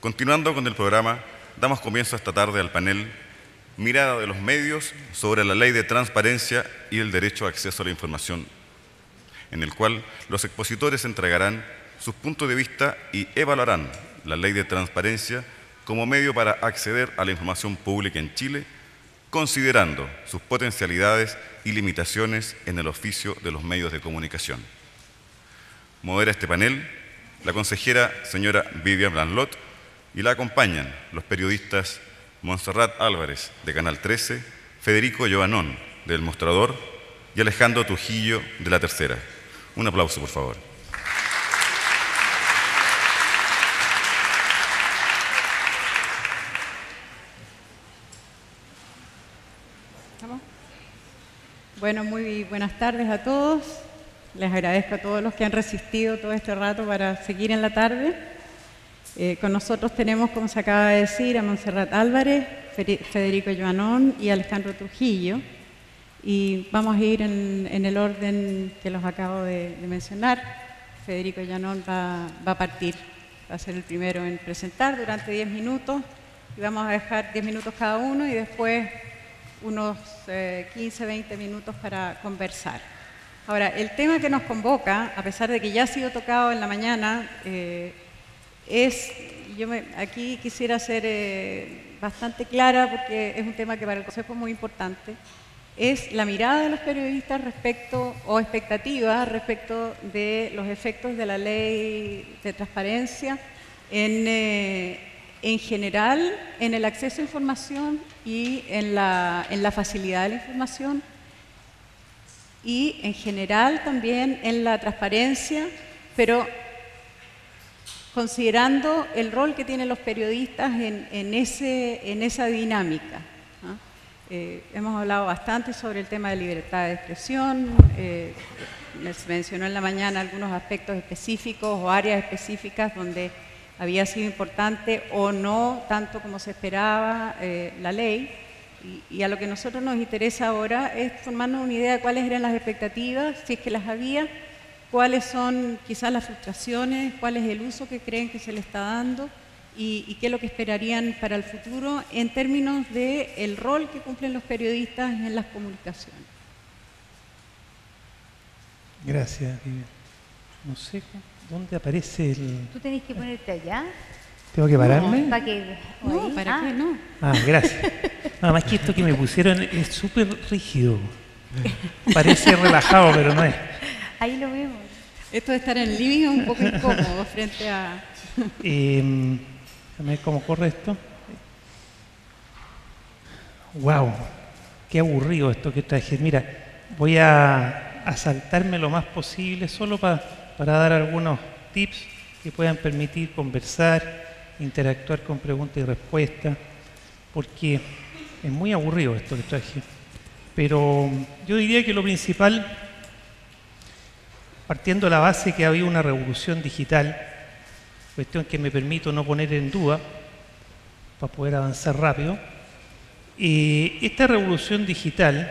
Continuando con el programa, damos comienzo esta tarde al panel Mirada de los medios sobre la Ley de Transparencia y el Derecho a Acceso a la Información, en el cual los expositores entregarán sus puntos de vista y evaluarán la Ley de Transparencia como medio para acceder a la información pública en Chile, considerando sus potencialidades y limitaciones en el oficio de los medios de comunicación. Modera este panel la consejera señora Vivian Blanlot y la acompañan los periodistas Montserrat Álvarez de Canal 13, Federico Giovannón del Mostrador y Alejandro Trujillo de La Tercera. Un aplauso, por favor. Bueno, muy buenas tardes a todos. Les agradezco a todos los que han resistido todo este rato para seguir en la tarde. Con nosotros tenemos, como se acaba de decir, a Montserrat Álvarez, Federico Giovannón y Alejandro Trujillo. Y vamos a ir en el orden que los acabo de mencionar. Federico Giovannón va a partir, va a ser el primero en presentar durante 10 minutos. Y vamos a dejar 10 minutos cada uno y después unos 15, 20 minutos para conversar. Ahora, el tema que nos convoca, a pesar de que ya ha sido tocado en la mañana, aquí quisiera ser bastante clara porque es un tema que para el Consejo es muy importante, es la mirada de los periodistas respecto, o expectativas respecto de los efectos de la ley de transparencia en general en el acceso a información y en la facilidad de la información y en general también en la transparencia, pero considerando el rol que tienen los periodistas en esa dinámica. Hemos hablado bastante sobre el tema de libertad de expresión, se mencionó en la mañana algunos aspectos específicos o áreas específicas donde había sido importante o no tanto como se esperaba la ley, y a lo que a nosotros nos interesa ahora es formarnos una idea de cuáles eran las expectativas, si es que las había, cuáles son quizás las frustraciones, cuál es el uso que creen que se le está dando y qué es lo que esperarían para el futuro en términos del rol que cumplen los periodistas en las comunicaciones. Gracias, Vivian. No sé dónde aparece el... ¿Tú tenés que ponerte allá? ¿Tengo que pararme? No, ¿para qué? No, ¿para qué no? Ah, gracias. Nada más que esto que me pusieron es súper rígido. Parece relajado, pero no es. Ahí lo vemos. Esto de estar en el living es un poco incómodo frente a... Déjame ver cómo corre esto. ¡Wow! Qué aburrido esto que traje. Mira, voy a saltarme lo más posible solo para dar algunos tips que puedan permitir conversar, interactuar con preguntas y respuestas, porque es muy aburrido esto que traje. Pero yo diría que lo principal, partiendo de la base que había una revolución digital, cuestión que me permito no poner en duda para poder avanzar rápido, esta revolución digital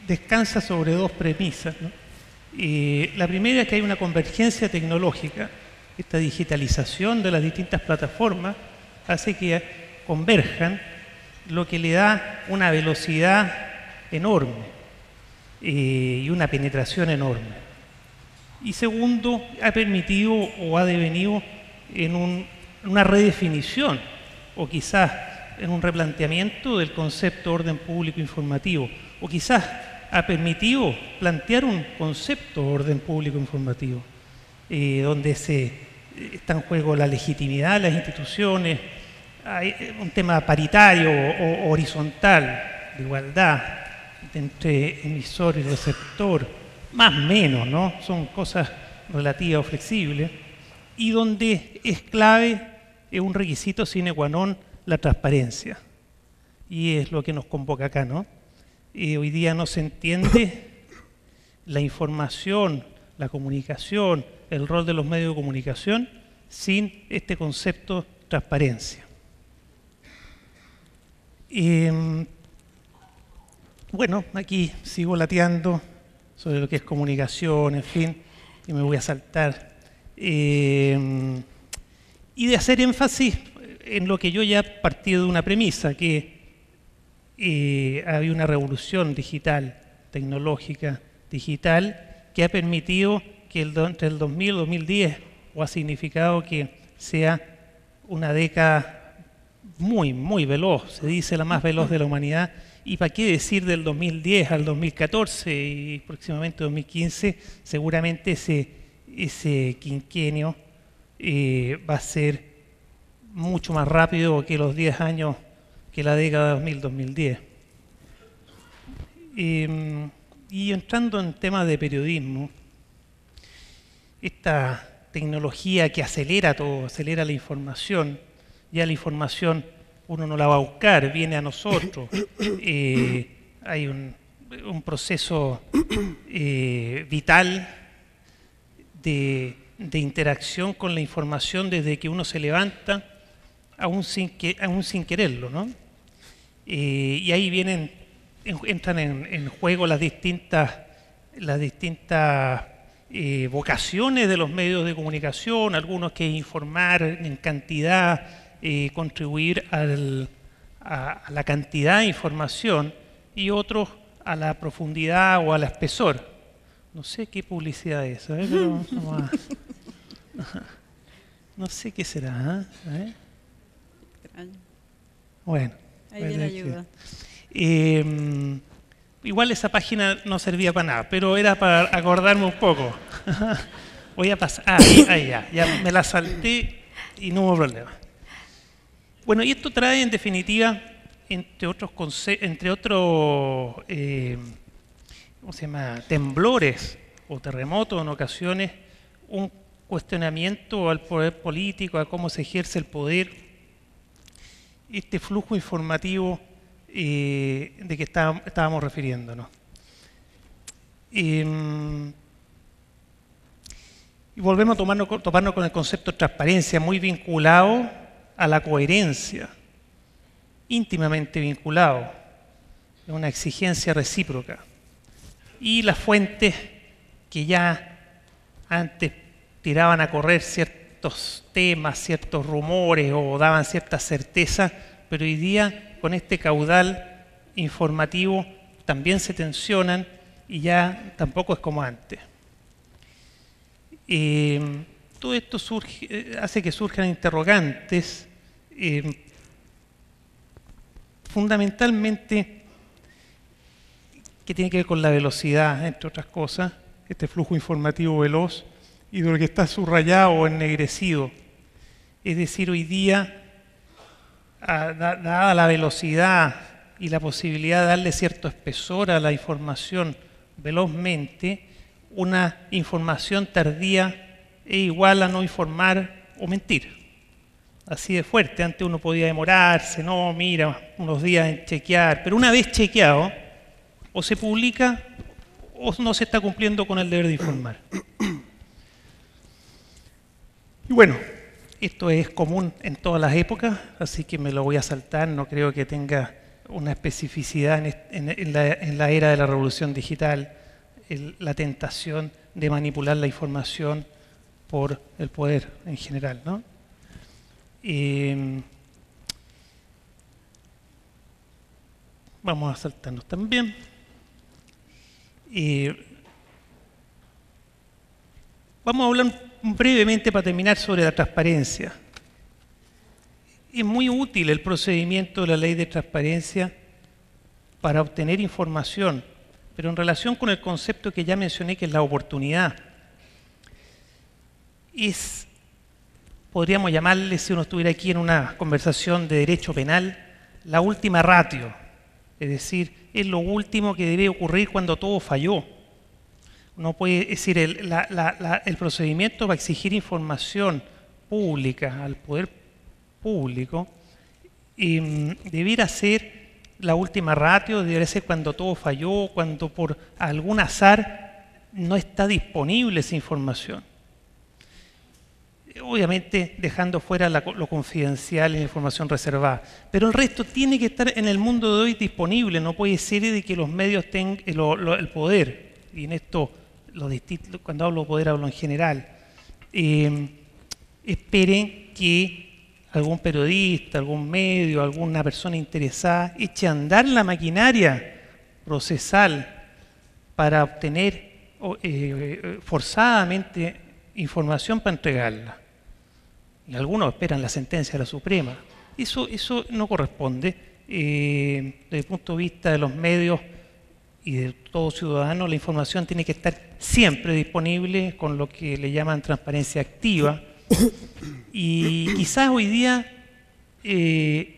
descansa sobre dos premisas, ¿no? La primera es que hay una convergencia tecnológica. Esta digitalización de las distintas plataformas hace que converjan, lo que le da una velocidad enorme y una penetración enorme. Y segundo, ha permitido o ha devenido en una redefinición o quizás en un replanteamiento del concepto de orden público informativo, o quizás ha permitido plantear un concepto de orden público informativo, donde está en juego la legitimidad de las instituciones, hay un tema paritario o horizontal, de igualdad entre emisor y receptor, más o menos, ¿no? Son cosas relativas o flexibles, y donde es clave, es un requisito sine qua non, la transparencia. Y es lo que nos convoca acá, ¿no? Hoy día no se entiende la información, la comunicación, el rol de los medios de comunicación sin este concepto de transparencia. Bueno, aquí sigo lateando sobre lo que es comunicación, en fin, y me voy a saltar. y de hacer énfasis en lo que yo ya partí de una premisa, que había una revolución digital, tecnológica, digital, que ha permitido que entre el 2000 y el 2010, o ha significado que sea una década muy, muy veloz, se dice la más veloz de la humanidad, y para qué decir del 2010 al 2014 y próximamente 2015, seguramente ese quinquenio va a ser mucho más rápido que los 10 años que la década 2000-2010. Y entrando en temas de periodismo, esta tecnología que acelera todo, acelera la información, ya la información uno no la va a buscar, viene a nosotros. Hay un proceso vital de interacción con la información desde que uno se levanta, aún sin quererlo, ¿no? Y ahí entran en juego las distintas vocaciones de los medios de comunicación, algunos que informar en cantidad, contribuir a la cantidad de información, y otros a la profundidad o al espesor. No sé qué publicidad es, ¿sabes? Pero no sé qué será, ¿eh? Bueno. Ahí viene ayuda. Igual esa página no servía para nada, pero era para acordarme un poco. Voy a pasar. Ahí ya me la salté y no hubo problema. Bueno, y esto trae en definitiva, entre otros ¿cómo se llama? Temblores o terremotos en ocasiones, un cuestionamiento al poder político, a cómo se ejerce el poder, este flujo informativo de que estábamos refiriéndonos. Y volvemos a toparnos con el concepto de transparencia, muy vinculado a la coherencia, íntimamente vinculado, a una exigencia recíproca. Y las fuentes que ya antes tiraban a correr ciertos temas, ciertos rumores o daban cierta certeza, pero hoy día con este caudal informativo también se tensionan y ya tampoco es como antes. Todo esto hace que surjan interrogantes, fundamentalmente que tiene que ver con la velocidad, entre otras cosas, este flujo informativo veloz, y de lo que está subrayado o ennegrecido. Es decir, hoy día, dada la velocidad y la posibilidad de darle cierto espesor a la información velozmente, una información tardía es igual a no informar o mentir. Así de fuerte. Antes uno podía demorarse, no, mira, unos días en chequear, pero una vez chequeado, o se publica o no se está cumpliendo con el deber de informar. Y bueno, esto es común en todas las épocas, así que me lo voy a saltar, no creo que tenga una especificidad en la era de la revolución digital, la tentación de manipular la información por el poder en general, ¿no? Vamos a saltarnos también. Vamos a hablar brevemente, para terminar, sobre la transparencia. Es muy útil el procedimiento de la ley de transparencia para obtener información, pero en relación con el concepto que ya mencioné, que es la oportunidad. Podríamos llamarle, si uno estuviera aquí en una conversación de derecho penal, la última ratio. Es decir, es lo último que debe ocurrir cuando todo falló. No puede decir, el procedimiento va a exigir información pública al poder público, y debiera ser la última ratio, debería ser cuando todo falló, cuando por algún azar no está disponible esa información. Obviamente dejando fuera lo confidencial y la información reservada, pero el resto tiene que estar en el mundo de hoy disponible. No puede ser de que los medios tengan el poder, y en esto cuando hablo de poder hablo en general, esperen que algún periodista, algún medio, alguna persona interesada eche a andar la maquinaria procesal para obtener forzadamente información para entregarla. Y algunos esperan la sentencia de la Suprema. Eso no corresponde. Desde el punto de vista de los medios y de todo ciudadano, la información tiene que estar siempre disponible con lo que le llaman transparencia activa. Y quizás hoy día el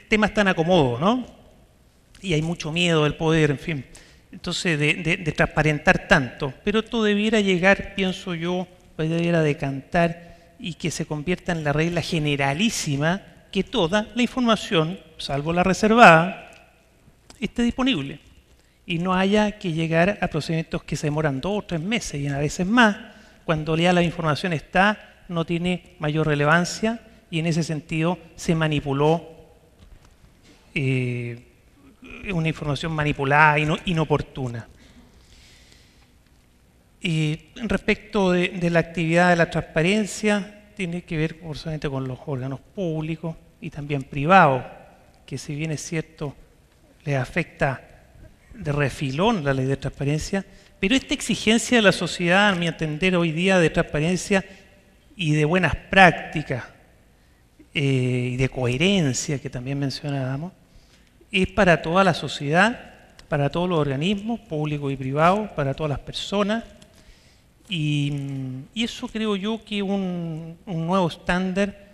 tema está en acomodo, ¿no? Y hay mucho miedo del poder, en fin. Entonces, de transparentar tanto. Pero esto debiera llegar, pienso yo, debiera decantar y que se convierta en la regla generalísima que toda la información, salvo la reservada, esté disponible. Y no haya que llegar a procedimientos que se demoran 2 o 3 meses y a veces más, cuando ya la información está, no tiene mayor relevancia y en ese sentido se manipuló una información manipulada y inoportuna. Y respecto de la actividad de la transparencia, tiene que ver forzosamente con los órganos públicos y también privados, que si bien es cierto, les afecta de refilón la ley de transparencia, pero esta exigencia de la sociedad, a mi entender hoy día, de transparencia y de buenas prácticas y de coherencia, que también mencionábamos, es para toda la sociedad, para todos los organismos, públicos y privados, para todas las personas. Y eso creo yo que un nuevo estándar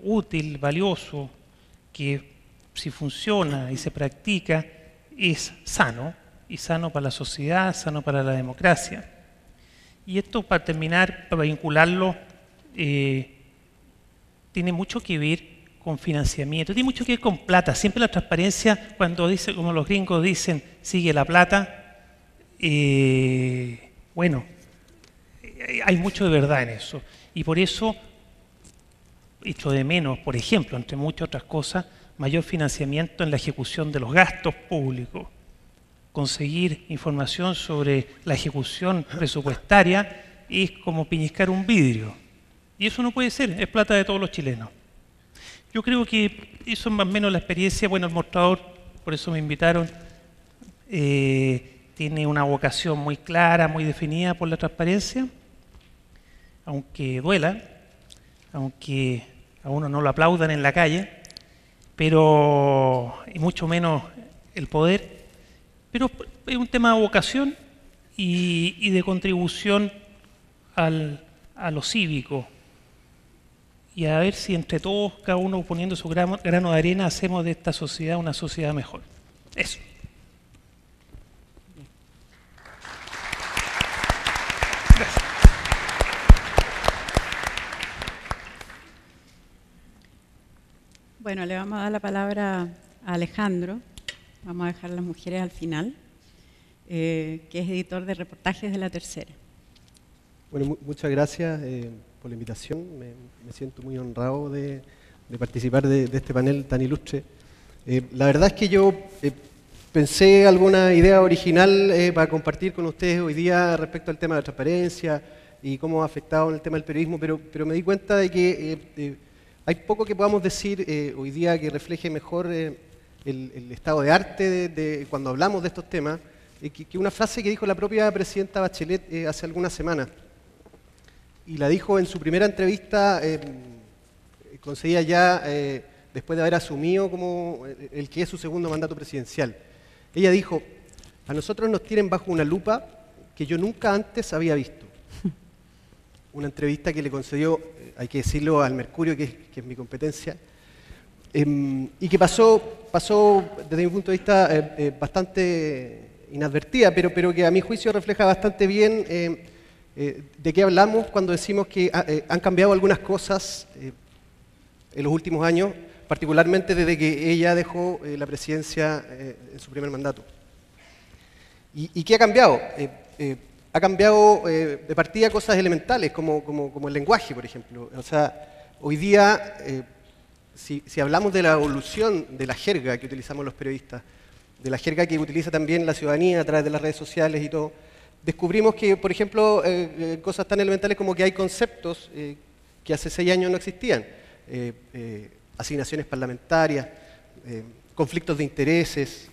útil, valioso, que si funciona y se practica, es sano, y sano para la sociedad, sano para la democracia. Y esto, para terminar, para vincularlo, tiene mucho que ver con financiamiento, tiene mucho que ver con plata. Siempre la transparencia, cuando dice, como los gringos dicen, sigue la plata, bueno, hay mucho de verdad en eso. Y por eso echo de menos, por ejemplo, entre muchas otras cosas, mayor financiamiento en la ejecución de los gastos públicos. Conseguir información sobre la ejecución presupuestaria es como pellizcar un vidrio. Y eso no puede ser, es plata de todos los chilenos. Yo creo que eso es más o menos la experiencia. Bueno, el mostrador, por eso me invitaron, tiene una vocación muy clara, muy definida por la transparencia, aunque duela, aunque a uno no lo aplaudan en la calle, pero y mucho menos el poder, pero es un tema de vocación y de contribución a lo cívico, y a ver si entre todos, cada uno poniendo su grano de arena, hacemos de esta sociedad una sociedad mejor. Eso. Gracias. Bueno, le vamos a dar la palabra a Alejandro. Vamos a dejar a las mujeres al final, que es editor de reportajes de La Tercera. Bueno, muchas gracias por la invitación. Me siento muy honrado de participar de este panel tan ilustre. La verdad es que yo pensé alguna idea original para compartir con ustedes hoy día respecto al tema de la transparencia y cómo ha afectado el tema del periodismo, pero me di cuenta de que hay poco que podamos decir hoy día que refleje mejor el estado de arte de cuando hablamos de estos temas, que una frase que dijo la propia presidenta Bachelet hace algunas semanas. Y la dijo en su primera entrevista, concedida ya después de haber asumido como el que es su segundo mandato presidencial. Ella dijo: a nosotros nos tienen bajo una lupa que yo nunca antes había visto. Una entrevista que le concedió, hay que decirlo, al Mercurio, que es mi competencia, y que pasó desde mi punto de vista bastante inadvertida, pero que a mi juicio refleja bastante bien de qué hablamos cuando decimos que han cambiado algunas cosas en los últimos años, particularmente desde que ella dejó la presidencia en su primer mandato. ¿Y qué ha cambiado? Ha cambiado de partida cosas elementales, como el lenguaje, por ejemplo. O sea, hoy día, si hablamos de la evolución de la jerga que utilizamos los periodistas, de la jerga que utiliza también la ciudadanía a través de las redes sociales y todo, descubrimos que, por ejemplo, cosas tan elementales como que hay conceptos que hace 6 años no existían. Asignaciones parlamentarias, conflictos de intereses,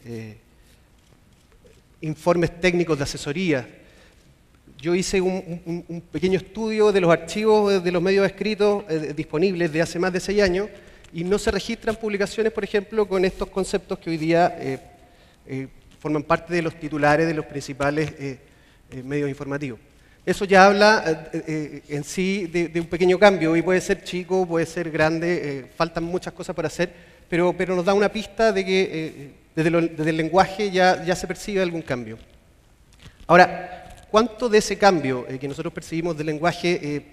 informes técnicos de asesoría. Yo hice un pequeño estudio de los archivos de los medios escritos disponibles de hace más de 6 años y no se registran publicaciones, por ejemplo, con estos conceptos que hoy día forman parte de los titulares de los principales medios informativos. Eso ya habla en sí de un pequeño cambio, y puede ser chico, puede ser grande, faltan muchas cosas por hacer, pero nos da una pista de que desde el lenguaje ya se percibe algún cambio. Ahora, ¿cuánto de ese cambio que nosotros percibimos del lenguaje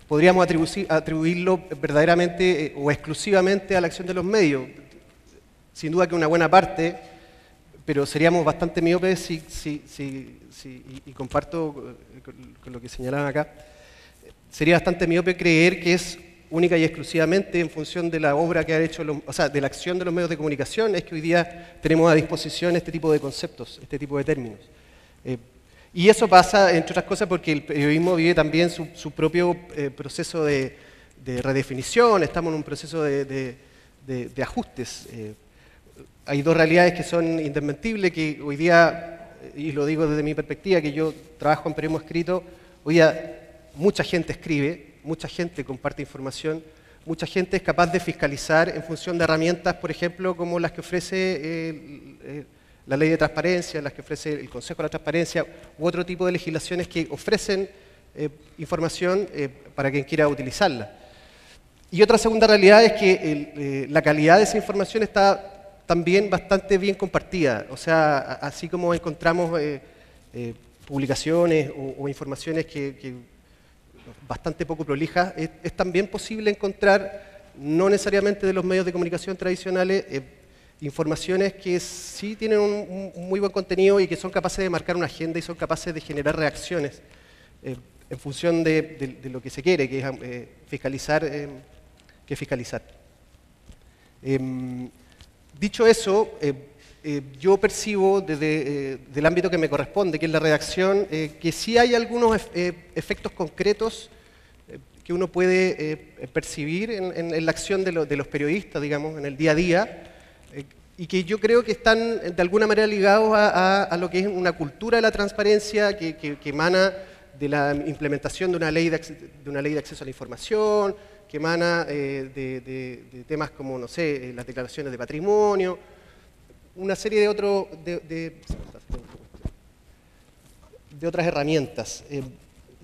podríamos atribuirlo verdaderamente o exclusivamente a la acción de los medios? Sin duda que una buena parte, pero seríamos bastante miopes y comparto con lo que señalaban acá, sería bastante miope creer que es única y exclusivamente en función de la obra que han hecho, de la acción de los medios de comunicación, es que hoy día tenemos a disposición este tipo de conceptos, este tipo de términos. Y eso pasa, entre otras cosas, porque el periodismo vive también su propio proceso de redefinición, estamos en un proceso de ajustes. Hay dos realidades que son indesmentibles, que hoy día, y lo digo desde mi perspectiva, que yo trabajo en periodismo escrito, hoy día mucha gente escribe, mucha gente comparte información, mucha gente es capaz de fiscalizar en función de herramientas, por ejemplo, como las que ofrece la ley de transparencia, las que ofrece el Consejo de la Transparencia, u otro tipo de legislaciones que ofrecen información para quien quiera utilizarla. Y otra segunda realidad es que la calidad de esa información está también bastante bien compartida. O sea, así como encontramos publicaciones o informaciones que bastante poco prolijas, es también posible encontrar, no necesariamente de los medios de comunicación tradicionales, informaciones que sí tienen un muy buen contenido y que son capaces de marcar una agenda y son capaces de generar reacciones en función de lo que se quiere, que es fiscalizar. Dicho eso, yo percibo desde el ámbito que me corresponde, que es la redacción, que sí hay algunos efectos concretos que uno puede percibir en la acción de los periodistas, digamos, en el día a día, y que yo creo que están de alguna manera ligados a lo que es una cultura de la transparencia que emana de la implementación de una ley de acceso a la información, que emana de temas como, no sé, las declaraciones de patrimonio, una serie de otras herramientas.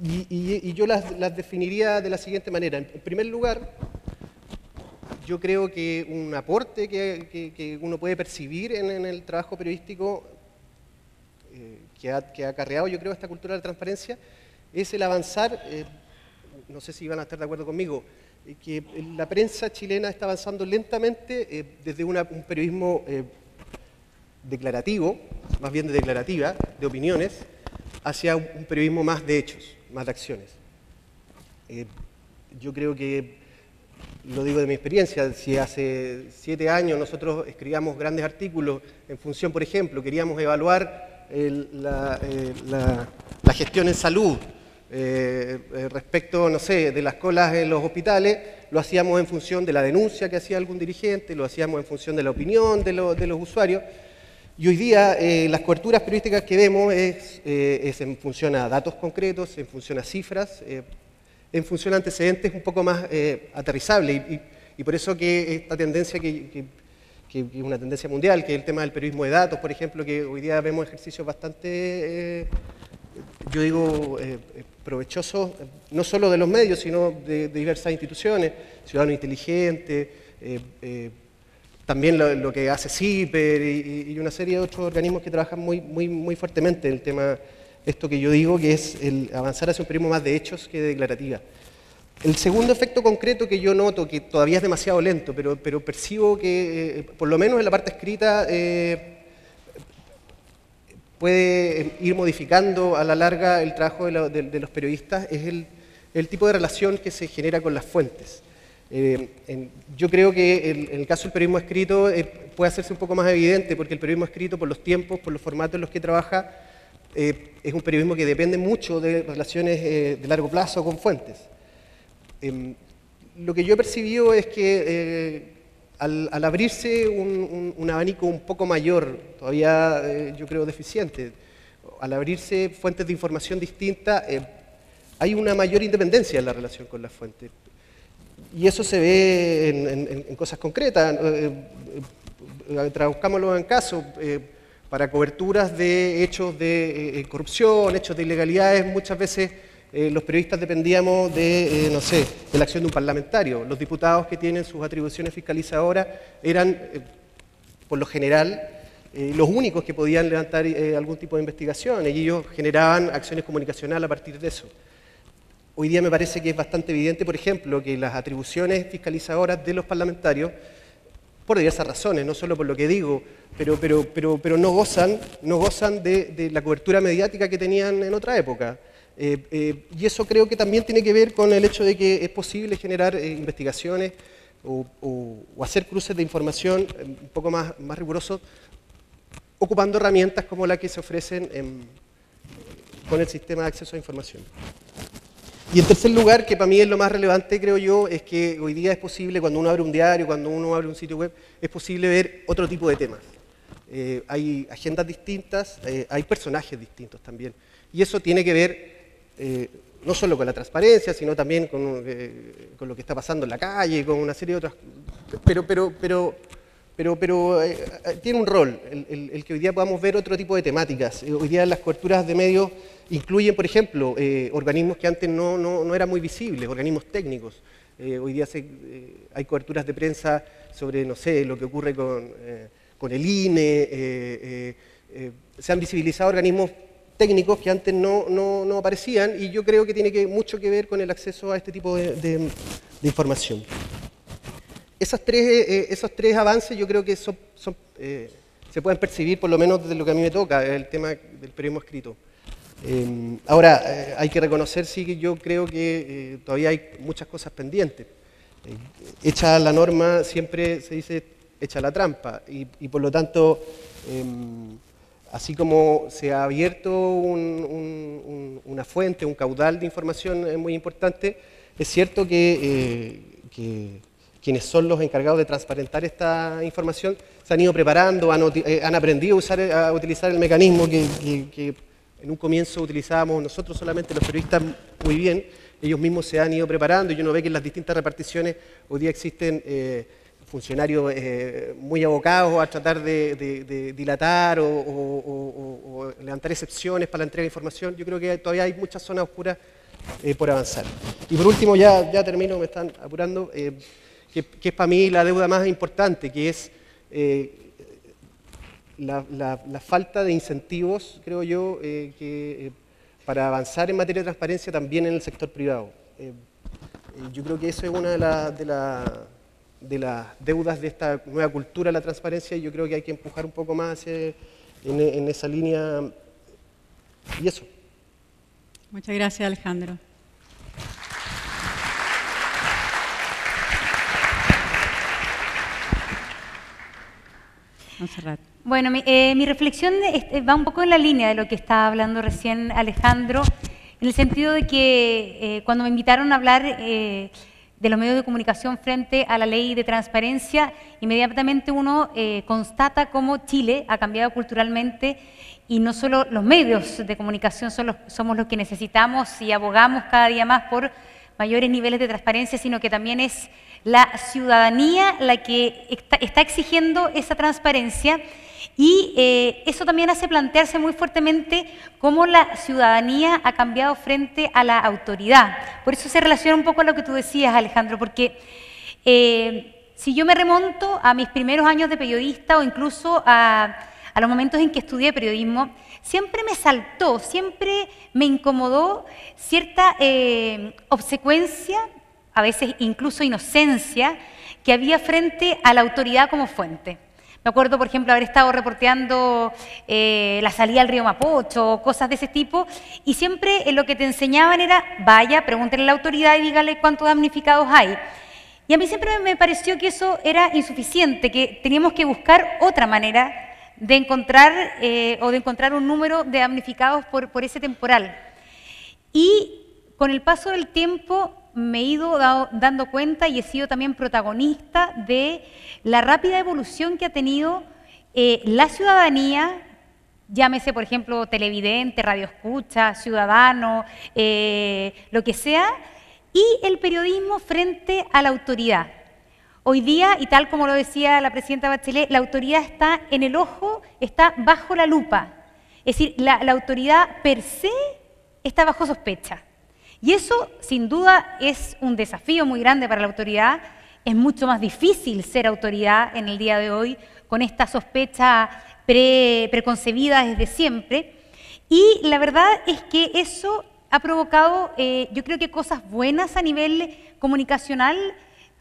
Y yo las definiría de la siguiente manera. En primer lugar, yo creo que un aporte que uno puede percibir en el trabajo periodístico que ha acarreado, yo creo, esta cultura de la transparencia, es el avanzar, no sé si van a estar de acuerdo conmigo, que la prensa chilena está avanzando lentamente desde un periodismo declarativo, más bien de declarativa, de opiniones, hacia un periodismo más de hechos, más de acciones. Yo creo que, lo digo de mi experiencia, si hace 7 años nosotros escribíamos grandes artículos en función, por ejemplo, queríamos evaluar la gestión en salud, respecto, no sé, de las colas en los hospitales, lo hacíamos en función de la denuncia que hacía algún dirigente, lo hacíamos en función de la opinión de los usuarios, y hoy día las coberturas periodísticas que vemos es en función a datos concretos, en función a cifras, en función a antecedentes un poco más aterrizables, y por eso que esta tendencia que es una tendencia mundial, que es el tema del periodismo de datos, por ejemplo, que hoy día vemos ejercicios bastante yo digo, provechosos, no solo de los medios, sino de diversas instituciones, Ciudadano Inteligente, también lo que hace CIPER y una serie de otros organismos que trabajan muy fuertemente en el tema, esto que yo digo, que es el avanzar hacia un periodismo más de hechos que de declarativa. El segundo efecto concreto que yo noto, que todavía es demasiado lento, pero percibo que, por lo menos en la parte escrita, puede ir modificando a la larga el trabajo de los periodistas, es el tipo de relación que se genera con las fuentes. Yo creo que en el caso del periodismo escrito puede hacerse un poco más evidente, porque el periodismo escrito, por los tiempos, por los formatos en los que trabaja, es un periodismo que depende mucho de relaciones de largo plazo con fuentes. Lo que yo he percibido es que al abrirse un abanico un poco mayor, todavía yo creo deficiente, al abrirse fuentes de información distintas, hay una mayor independencia en la relación con las fuentes. Y eso se ve en cosas concretas. Traduzcámoslo en casos. Para coberturas de hechos de corrupción, hechos de ilegalidades, muchas veces los periodistas dependíamos de, no sé, de la acción de un parlamentario. Los diputados que tienen sus atribuciones fiscalizadoras eran, por lo general, los únicos que podían levantar algún tipo de investigación, y ellos generaban acciones comunicacionales a partir de eso. Hoy día me parece que es bastante evidente, por ejemplo, que las atribuciones fiscalizadoras de los parlamentarios, por diversas razones, no solo por lo que digo, pero no gozan de la cobertura mediática que tenían en otra época. Y eso creo que también tiene que ver con el hecho de que es posible generar investigaciones o hacer cruces de información un poco más rigurosos, ocupando herramientas como las que se ofrecen con el sistema de acceso a información. Y en tercer lugar, que para mí es lo más relevante, creo yo, es que hoy día es posible, cuando uno abre un diario, cuando uno abre un sitio web, es posible ver otro tipo de temas. Hay agendas distintas, hay personajes distintos también. Y eso tiene que ver no solo con la transparencia, sino también con lo que está pasando en la calle, con una serie de otras... Pero tiene un rol el que hoy día podamos ver otro tipo de temáticas. Hoy día las coberturas de medios incluyen, por ejemplo, organismos que antes no eran muy visibles, organismos técnicos. Hoy día hay coberturas de prensa sobre, no sé, lo que ocurre con el INE. Se han visibilizado organismos técnicos que antes no aparecían, y yo creo que tiene mucho que ver con el acceso a este tipo de información. Esos tres avances yo creo que se pueden percibir, por lo menos desde lo que a mí me toca, el tema del periodismo escrito. Ahora, hay que reconocer, sí, que yo creo que todavía hay muchas cosas pendientes. Hecha la norma, siempre se dice hecha la trampa, y por lo tanto, así como se ha abierto una fuente, un caudal de información muy importante, es cierto que quienes son los encargados de transparentar esta información se han ido preparando, han aprendido a utilizar el mecanismo que en un comienzo utilizábamos nosotros solamente, los periodistas, muy bien. Ellos mismos se han ido preparando, y uno ve que en las distintas reparticiones hoy día existen funcionarios muy abocados a tratar de dilatar o levantar excepciones para la entrega de información. Yo creo que todavía hay muchas zonas oscuras por avanzar. Y por último, ya termino, me están apurando, que es para mí la deuda más importante, que es la falta de incentivos, creo yo, para avanzar en materia de transparencia también en el sector privado. Yo creo que eso es una de las deudas de esta nueva cultura de la transparencia, y yo creo que hay que empujar un poco más en esa línea. Y eso. Muchas gracias, Alejandro. Montserrat. Bueno, mi reflexión va un poco en la línea de lo que estaba hablando recién Alejandro, en el sentido de que cuando me invitaron a hablar de los medios de comunicación frente a la ley de transparencia, inmediatamente uno constata cómo Chile ha cambiado culturalmente, y no solo los medios de comunicación somos los que necesitamos y abogamos cada día más por mayores niveles de transparencia, sino que también es la ciudadanía la que está exigiendo esa transparencia, y eso también hace plantearse muy fuertemente cómo la ciudadanía ha cambiado frente a la autoridad. Por eso se relaciona un poco a lo que tú decías, Alejandro, porque si yo me remonto a mis primeros años de periodista, o incluso a los momentos en que estudié periodismo, siempre me saltó, siempre me incomodó cierta obsecuencia, a veces incluso inocencia, que había frente a la autoridad como fuente. Me acuerdo, por ejemplo, haber estado reporteando la salida al río Mapocho, cosas de ese tipo, y siempre lo que te enseñaban era, vaya, pregúntenle a la autoridad y dígale cuántos damnificados hay. Y a mí siempre me pareció que eso era insuficiente, que teníamos que buscar otra manera de encontrar un número de damnificados por ese temporal. Y con el paso del tiempo me he ido dando cuenta y he sido también protagonista de la rápida evolución que ha tenido la ciudadanía, llámese por ejemplo televidente, radioescucha, ciudadano, lo que sea, y el periodismo frente a la autoridad. Hoy día, y tal como lo decía la presidenta Bachelet, la autoridad está en el ojo, está bajo la lupa. Es decir, la autoridad per se está bajo sospecha. Y eso, sin duda, es un desafío muy grande para la autoridad. Es mucho más difícil ser autoridad en el día de hoy con esta sospecha preconcebida desde siempre. Y la verdad es que eso ha provocado, yo creo que cosas buenas a nivel comunicacional,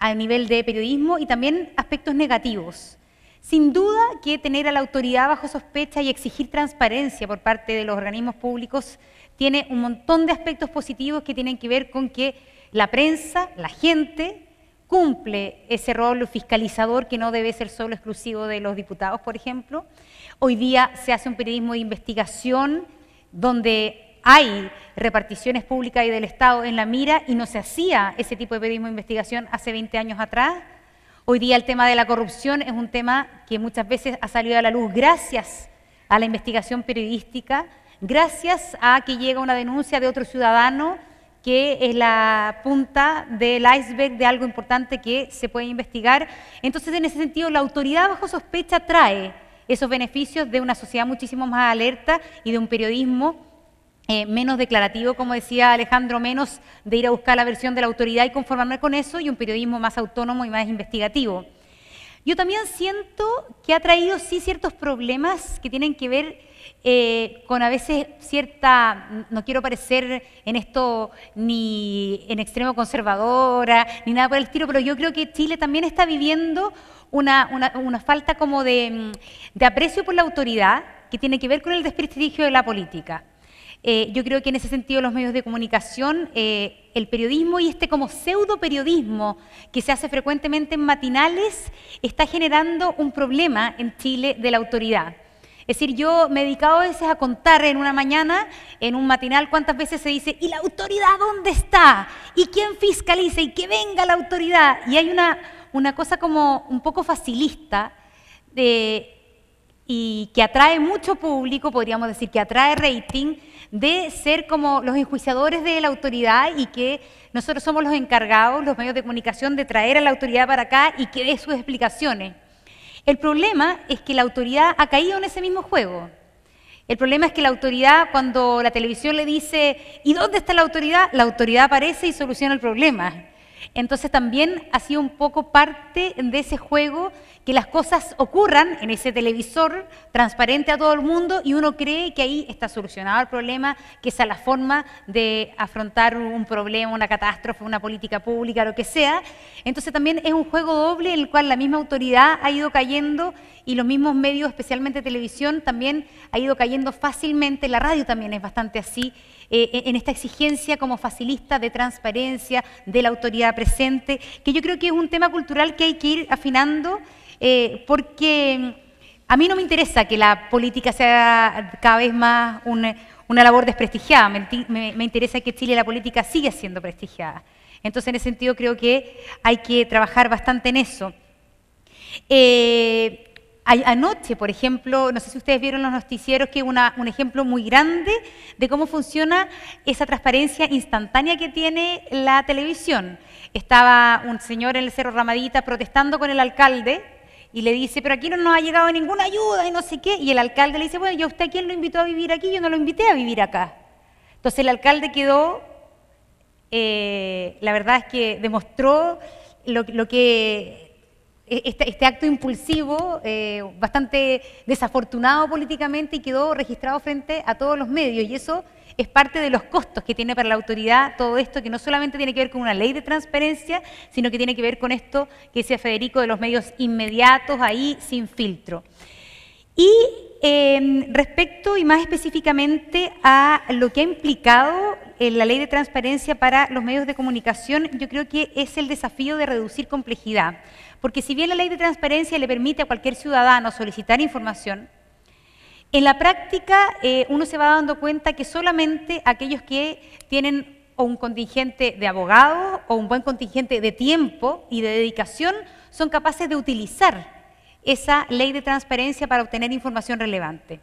a nivel de periodismo y también aspectos negativos. Sin duda que tener a la autoridad bajo sospecha y exigir transparencia por parte de los organismos públicos tiene un montón de aspectos positivos que tienen que ver con que la prensa, la gente, cumple ese rol fiscalizador que no debe ser solo exclusivo de los diputados, por ejemplo. Hoy día se hace un periodismo de investigación donde hay reparticiones públicas y del Estado en la mira y no se hacía ese tipo de periodismo de investigación hace 20 años atrás. Hoy día el tema de la corrupción es un tema que muchas veces ha salido a la luz gracias a la investigación periodística, gracias a que llega una denuncia de otro ciudadano que es la punta del iceberg de algo importante que se puede investigar. Entonces, en ese sentido, la autoridad bajo sospecha trae esos beneficios de una sociedad muchísimo más alerta y de un periodismo menos declarativo, como decía Alejandro, menos de ir a buscar la versión de la autoridad y conformarme con eso, y un periodismo más autónomo y más investigativo. Yo también siento que ha traído sí ciertos problemas que tienen que ver con a veces cierta, no quiero parecer en esto ni en extremo conservadora, ni nada por el estilo, pero yo creo que Chile también está viviendo una falta como de aprecio por la autoridad que tiene que ver con el desprestigio de la política. Yo creo que en ese sentido los medios de comunicación, el periodismo y este como pseudo periodismo que se hace frecuentemente en matinales está generando un problema en Chile de la autoridad. Es decir, yo me he dedicado a veces a contar en una mañana, en un matinal, cuántas veces se dice ¿y la autoridad dónde está? ¿Y quién fiscaliza? ¿Y que venga la autoridad? Y hay una cosa como un poco facilista y que atrae mucho público, podríamos decir que atrae rating, de ser como los enjuiciadores de la autoridad y que nosotros somos los encargados, los medios de comunicación, de traer a la autoridad para acá y que dé sus explicaciones. El problema es que la autoridad ha caído en ese mismo juego. El problema es que la autoridad, cuando la televisión le dice ¿y dónde está la autoridad aparece y soluciona el problema. Entonces también ha sido un poco parte de ese juego que las cosas ocurran en ese televisor transparente a todo el mundo y uno cree que ahí está solucionado el problema, que esa es la forma de afrontar un problema, una catástrofe, una política pública, lo que sea. Entonces también es un juego doble en el cual la misma autoridad ha ido cayendo y los mismos medios, especialmente televisión, también ha ido cayendo fácilmente. La radio también es bastante así, en esta exigencia como facilista de transparencia, de la autoridad presente, que yo creo que es un tema cultural que hay que ir afinando, porque a mí no me interesa que la política sea cada vez más una labor desprestigiada, me interesa que Chile la política siga siendo prestigiada. Entonces, en ese sentido, creo que hay que trabajar bastante en eso. Anoche, por ejemplo, no sé si ustedes vieron los noticieros, que es un ejemplo muy grande de cómo funciona esa transparencia instantánea que tiene la televisión. Estaba un señor en el Cerro Ramadita protestando con el alcalde y le dice, pero aquí no nos ha llegado ninguna ayuda y no sé qué. Y el alcalde le dice, bueno, ¿y a usted quién lo invitó a vivir aquí? Yo no lo invité a vivir acá. Entonces el alcalde quedó, la verdad es que demostró lo que... Este acto impulsivo, bastante desafortunado políticamente, y quedó registrado frente a todos los medios, y eso es parte de los costos que tiene para la autoridad todo esto, que no solamente tiene que ver con una ley de transparencia, sino que tiene que ver con esto que decía Federico, de los medios inmediatos, ahí sin filtro. Y respecto y más específicamente a lo que ha implicado la ley de transparencia para los medios de comunicación, yo creo que es el desafío de reducir complejidad. Porque si bien la ley de transparencia le permite a cualquier ciudadano solicitar información, en la práctica uno se va dando cuenta que solamente aquellos que tienen o un contingente de abogados o un buen contingente de tiempo y de dedicación son capaces de utilizar esa ley de transparencia para obtener información relevante.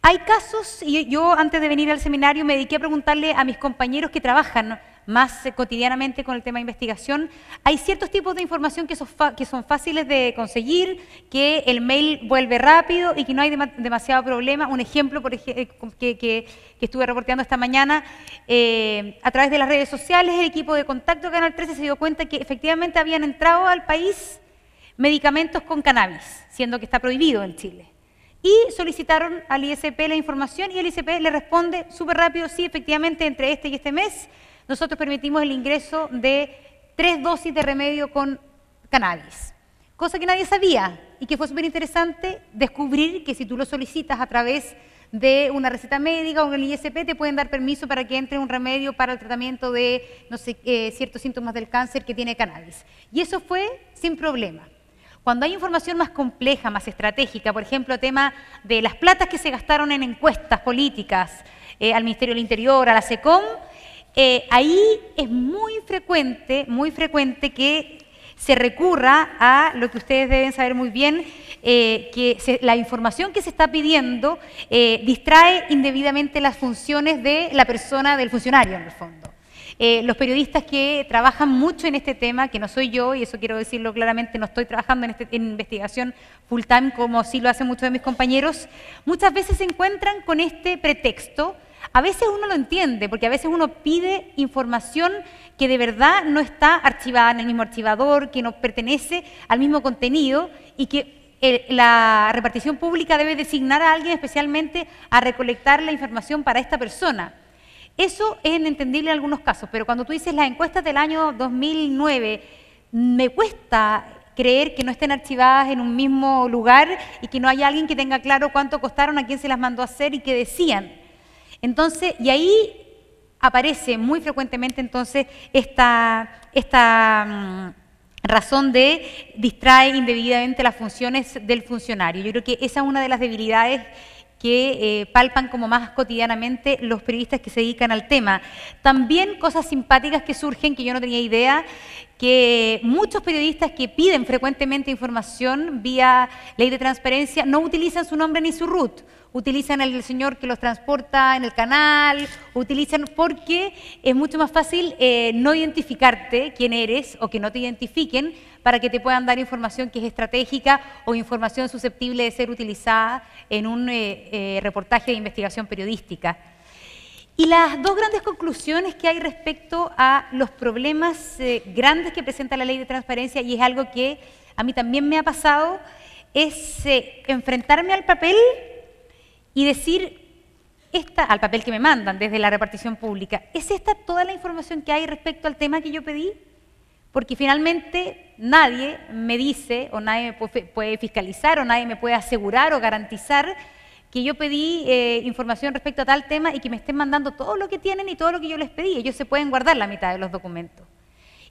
Hay casos, y yo antes de venir al seminario me dediqué a preguntarle a mis compañeros que trabajan más cotidianamente con el tema de investigación, hay ciertos tipos de información que son fáciles de conseguir, que el mail vuelve rápido y que no hay demasiado problema. Un ejemplo que estuve reporteando esta mañana, a través de las redes sociales, el equipo de contacto de Canal 13 se dio cuenta que efectivamente habían entrado al país medicamentos con cannabis, siendo que está prohibido en Chile. Y solicitaron al ISP la información y el ISP le responde súper rápido, sí, efectivamente, entre este y este mes, nosotros permitimos el ingreso de 3 dosis de remedio con cannabis. Cosa que nadie sabía y que fue súper interesante descubrir que si tú lo solicitas a través de una receta médica o en el ISP te pueden dar permiso para que entre un remedio para el tratamiento de, no sé, ciertos síntomas del cáncer que tiene cannabis. Y eso fue sin problema. Cuando hay información más compleja, más estratégica, por ejemplo, tema de las platas que se gastaron en encuestas políticas al Ministerio del Interior, a la SECOM, ahí es muy frecuente que se recurra a lo que ustedes deben saber muy bien, que la información que se está pidiendo distrae indebidamente las funciones de la persona, del funcionario en el fondo. Los periodistas que trabajan mucho en este tema, que no soy yo, y eso quiero decirlo claramente, no estoy trabajando en investigación full time como sí lo hacen muchos de mis compañeros, muchas veces se encuentran con este pretexto. A veces uno lo entiende, porque a veces uno pide información que de verdad no está archivada en el mismo archivador, que no pertenece al mismo contenido y que la repartición pública debe designar a alguien especialmente a recolectar la información para esta persona. Eso es entendible en algunos casos, pero cuando tú dices las encuestas del año 2009, me cuesta creer que no estén archivadas en un mismo lugar y que no haya alguien que tenga claro cuánto costaron, a quién se las mandó a hacer y qué decían. Entonces, y ahí aparece muy frecuentemente entonces esta razón de distraer indebidamente las funciones del funcionario. Yo creo que esa es una de las debilidades que palpan como más cotidianamente los periodistas que se dedican al tema. También cosas simpáticas que surgen, que yo no tenía idea, que muchos periodistas que piden frecuentemente información vía ley de transparencia no utilizan su nombre ni su RUT, utilizan el señor que los transporta en el canal, utilizan porque es mucho más fácil no identificarte quién eres o que no te identifiquen para que te puedan dar información que es estratégica o información susceptible de ser utilizada en un reportaje de investigación periodística. Y las dos grandes conclusiones que hay respecto a los problemas grandes que presenta la ley de transparencia, y es algo que a mí también me ha pasado, es enfrentarme al papel y decir, al papel que me mandan desde la repartición pública, ¿es esta toda la información que hay respecto al tema que yo pedí? Porque finalmente nadie me dice, o nadie me puede fiscalizar, o nadie me puede asegurar o garantizar que yo pedí información respecto a tal tema y que me estén mandando todo lo que tienen y todo lo que yo les pedí. Ellos se pueden guardar la mitad de los documentos.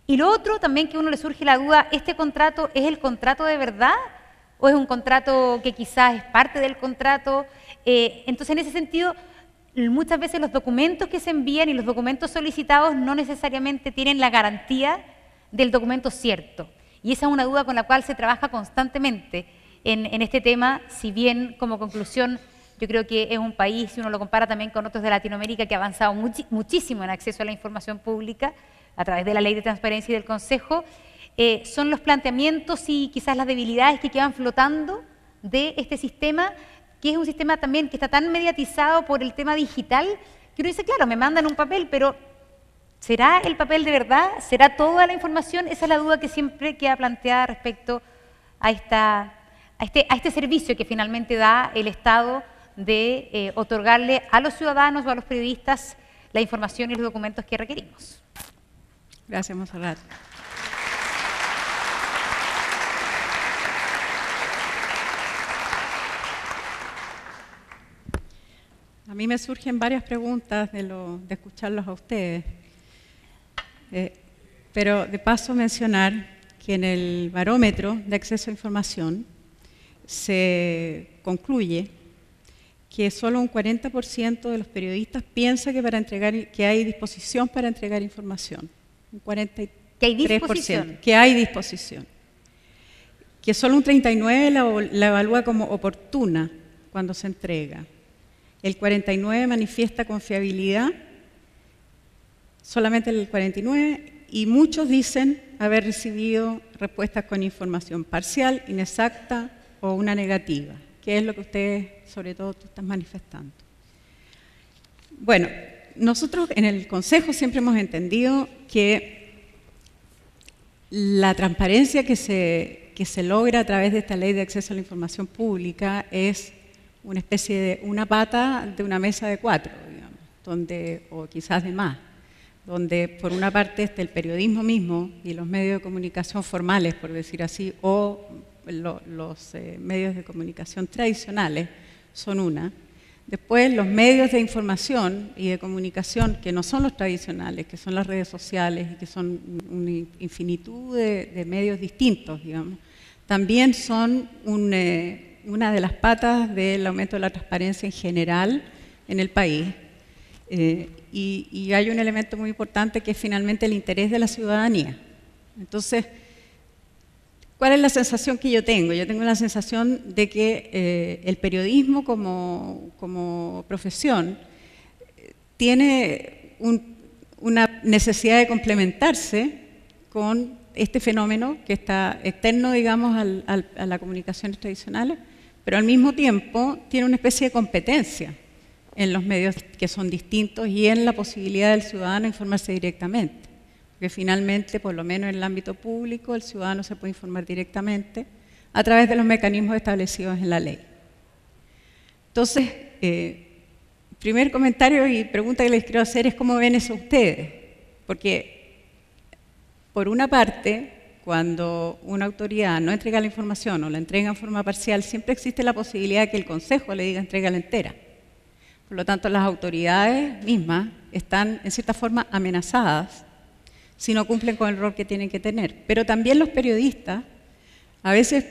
Y lo otro también que a uno le surge la duda, ¿este contrato es el contrato de verdad? ¿O es un contrato que quizás es parte del contrato? Entonces, en ese sentido, muchas veces los documentos que se envían y los documentos solicitados no necesariamente tienen la garantía del documento cierto. Y esa es una duda con la cual se trabaja constantemente en este tema, si bien como conclusión yo creo que es un país, si uno lo compara también con otros de Latinoamérica, que ha avanzado muchísimo en acceso a la información pública a través de la Ley de Transparencia y del Consejo, son los planteamientos y quizás las debilidades que quedan flotando de este sistema, que es un sistema también que está tan mediatizado por el tema digital, que uno dice, claro, me mandan un papel, pero ¿será el papel de verdad? ¿Será toda la información? Esa es la duda que siempre queda planteada respecto a este servicio que finalmente da el Estado de otorgarle a los ciudadanos o a los periodistas la información y los documentos que requerimos. Gracias, Monserrat. A mí me surgen varias preguntas de escucharlos a ustedes, pero de paso mencionar que en el barómetro de acceso a información se concluye que solo un 40% de los periodistas piensa que hay disposición para entregar información. Un 43%. ¿Que hay disposición? Que hay disposición. Que solo un 39% la evalúa como oportuna cuando se entrega. El 49% manifiesta confiabilidad, solamente el 49%, y muchos dicen haber recibido respuestas con información parcial, inexacta o una negativa, que es lo que ustedes, sobre todo, tú estás manifestando. Bueno, nosotros en el Consejo siempre hemos entendido que la transparencia que se logra a través de esta ley de acceso a la información pública es una especie de una pata de una mesa de 4, digamos, o quizás de más, donde por una parte está el periodismo mismo y los medios de comunicación formales, por decir así, o los medios de comunicación tradicionales son una. Después los medios de información y de comunicación que no son los tradicionales, que son las redes sociales y que son una infinitud de medios distintos, digamos, también son una de las patas del aumento de la transparencia en general en el país. Y hay un elemento muy importante que es finalmente el interés de la ciudadanía. Entonces, ¿cuál es la sensación que yo tengo? Yo tengo la sensación de que el periodismo como profesión tiene una necesidad de complementarse con este fenómeno que está externo, digamos, a las comunicaciones tradicionales, pero al mismo tiempo tiene una especie de competencia en los medios que son distintos y en la posibilidad del ciudadano de informarse directamente. Porque finalmente, por lo menos en el ámbito público, el ciudadano se puede informar directamente a través de los mecanismos establecidos en la ley. Entonces, primer comentario y pregunta que les quiero hacer es cómo ven eso ustedes. Porque, por una parte, cuando una autoridad no entrega la información o la entrega en forma parcial, siempre existe la posibilidad de que el Consejo le diga entrégala entera. Por lo tanto, las autoridades mismas están, en cierta forma, amenazadas si no cumplen con el rol que tienen que tener. Pero también los periodistas a veces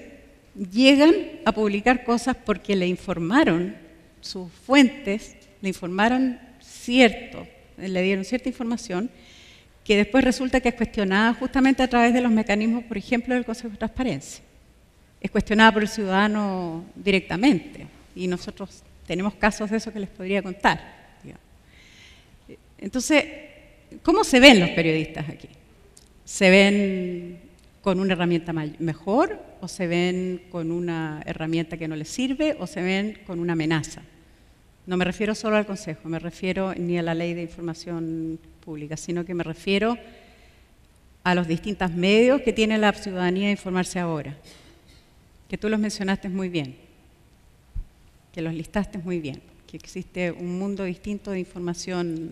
llegan a publicar cosas porque le informaron, sus fuentes le informaron le dieron cierta información que después resulta que es cuestionada justamente a través de los mecanismos, por ejemplo, del Consejo de Transparencia. Es cuestionada por el ciudadano directamente y nosotros tenemos casos de eso que les podría contar, digamos. Entonces, ¿cómo se ven los periodistas aquí? ¿Se ven con una herramienta mejor o se ven con una herramienta que no les sirve o se ven con una amenaza? No me refiero solo al Consejo, me refiero ni a la Ley de Información Pública, sino que me refiero a los distintos medios que tiene la ciudadanía de informarse ahora, que tú los mencionaste muy bien, que los listaste muy bien, que existe un mundo distinto de información.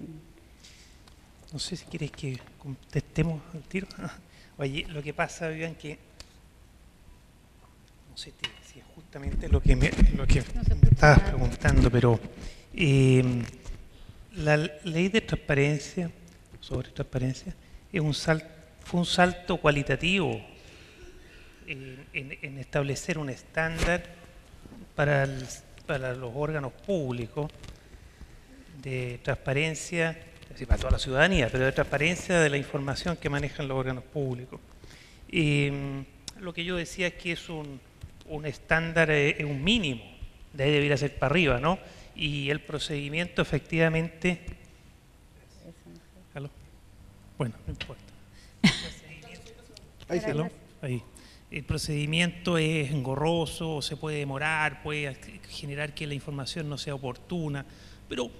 No sé si quieres que contestemos al tiro. Oye, lo que pasa, Vivian, que no sé si es justamente lo que me estabas preguntando, pero la ley de transparencia, sobre transparencia, fue un salto cualitativo en establecer un estándar para los órganos públicos de transparencia, es decir, para toda la ciudadanía, pero de transparencia de la información que manejan los órganos públicos. Lo que yo decía es que es un estándar, es un mínimo, de ahí debería ser para arriba, ¿no? Y el procedimiento efectivamente... ¿Aló? Bueno, no importa. Ahí sí. ¿Aló? Ahí. El procedimiento es engorroso, se puede demorar, puede generar que la información no sea oportuna, pero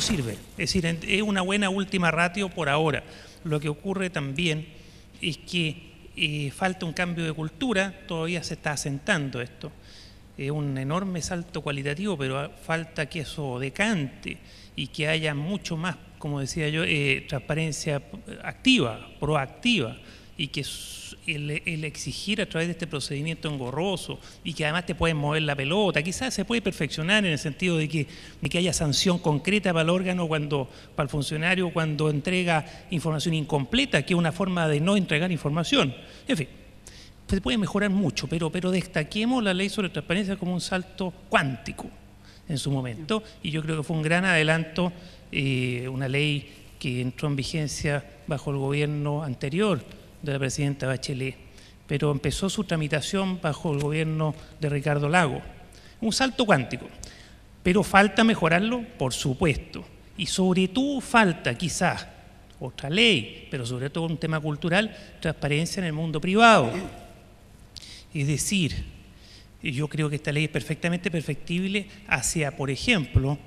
sirve. Es decir, es una buena última ratio por ahora. Lo que ocurre también es que falta un cambio de cultura, todavía se está asentando esto. Es un enorme salto cualitativo, pero falta que eso decante y que haya mucho más, como decía yo, transparencia activa, proactiva, y que el exigir a través de este procedimiento engorroso y que además te pueden mover la pelota, quizás se puede perfeccionar en el sentido de que haya sanción concreta para el órgano, para el funcionario cuando entrega información incompleta, que es una forma de no entregar información. En fin, se puede mejorar mucho, pero destaquemos la ley sobre transparencia como un salto cuántico. en su momento, y yo creo que fue un gran adelanto, una ley que entró en vigencia bajo el gobierno anterior de la presidenta Bachelet, pero empezó su tramitación bajo el gobierno de Ricardo Lagos. Un salto cuántico, pero falta mejorarlo, por supuesto, y sobre todo falta quizás otra ley, pero sobre todo un tema cultural, transparencia en el mundo privado. Es decir, yo creo que esta ley es perfectamente perfectible hacia, por ejemplo,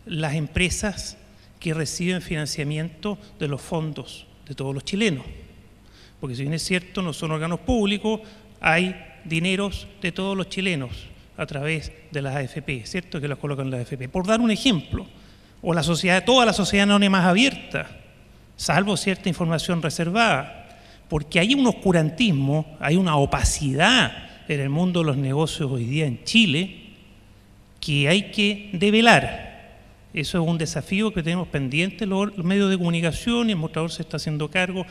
las empresas que reciben financiamiento de los fondos de todos los chilenos. Porque si bien es cierto, no son órganos públicos, hay dineros de todos los chilenos a través de las AFP, ¿cierto? Que los colocan en las AFP. Por dar un ejemplo, o la sociedad, toda la sociedad anónima es abierta, salvo cierta información reservada, porque hay un oscurantismo, hay una opacidad en el mundo de los negocios hoy día en Chile que hay que develar. Eso es un desafío que tenemos pendiente los medios de comunicación, y el mostrador se está haciendo cargo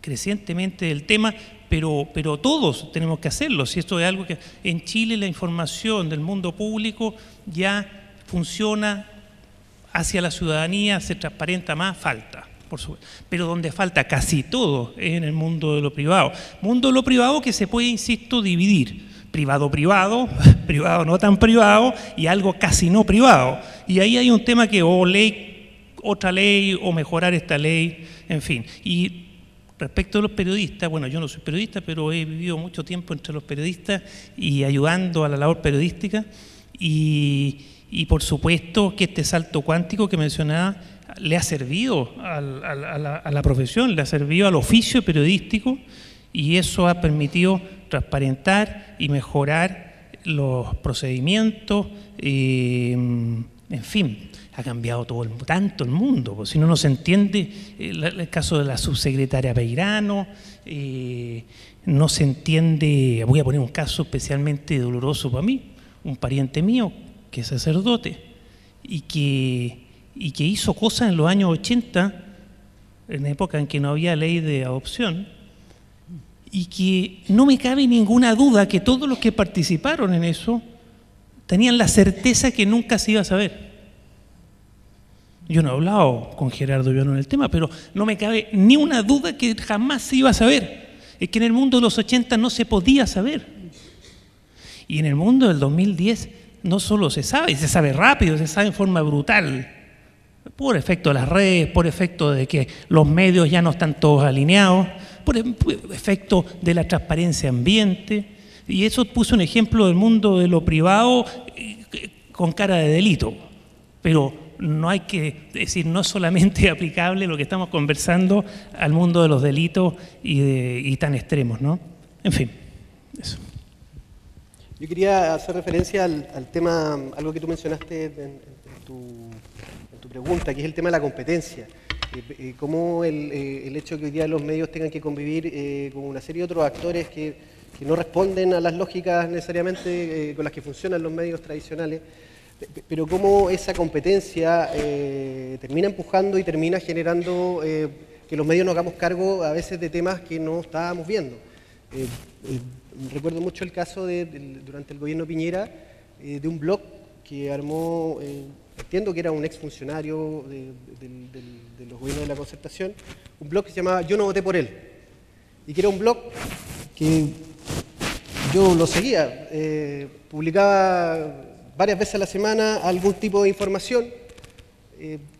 crecientemente del tema, pero todos tenemos que hacerlo. Si esto es algo que en Chile la información del mundo público ya funciona hacia la ciudadanía, se transparenta más, falta, por supuesto. Pero donde falta casi todo es en el mundo de lo privado. Mundo de lo privado que se puede, insisto, dividir. Privado-privado, privado no tan privado y algo casi no privado. Y ahí hay un tema que o ley, otra ley, o mejorar esta ley, en fin. Y respecto a los periodistas, bueno, yo no soy periodista, pero he vivido mucho tiempo entre los periodistas y ayudando a la labor periodística. Y por supuesto que este salto cuántico que mencionaba le ha servido a la profesión, le ha servido al oficio periodístico, y eso ha permitido transparentar y mejorar los procedimientos, en fin, ha cambiado tanto el mundo, pues, si no se entiende el caso de la subsecretaria Peirano, no se entiende. Voy a poner un caso especialmente doloroso para mí, un pariente mío que es sacerdote y que hizo cosas en los años 80, en la época en que no había ley de adopción, y que no me cabe ninguna duda que todos los que participaron en eso tenían la certeza que nunca se iba a saber. Yo no he hablado con Gerardo Viano en el tema, pero no me cabe ni una duda que jamás se iba a saber. Es que en el mundo de los 80 no se podía saber. Y en el mundo del 2010 no solo se sabe, y se sabe rápido, se sabe en forma brutal, por efecto de las redes, por efecto de que los medios ya no están todos alineados, por efecto de la transparencia ambiente, y eso puso un ejemplo del mundo de lo privado con cara de delito, pero no hay que decir, no es solamente aplicable lo que estamos conversando al mundo de los delitos y tan extremos, ¿no? En fin, eso. Yo quería hacer referencia al tema, algo que tú mencionaste en tu pregunta, que es el tema de la competencia. Cómo el hecho de que hoy día los medios tengan que convivir con una serie de otros actores que no responden a las lógicas necesariamente con las que funcionan los medios tradicionales, pero cómo esa competencia termina empujando y termina generando que los medios nos hagamos cargo a veces de temas que no estábamos viendo. Recuerdo mucho el caso durante el gobierno Piñera, de un blog que armó, entiendo que era un exfuncionario de los gobiernos de la Concertación, un blog que se llamaba Yo no voté por él, y que era un blog que yo lo seguía, publicaba varias veces a la semana algún tipo de información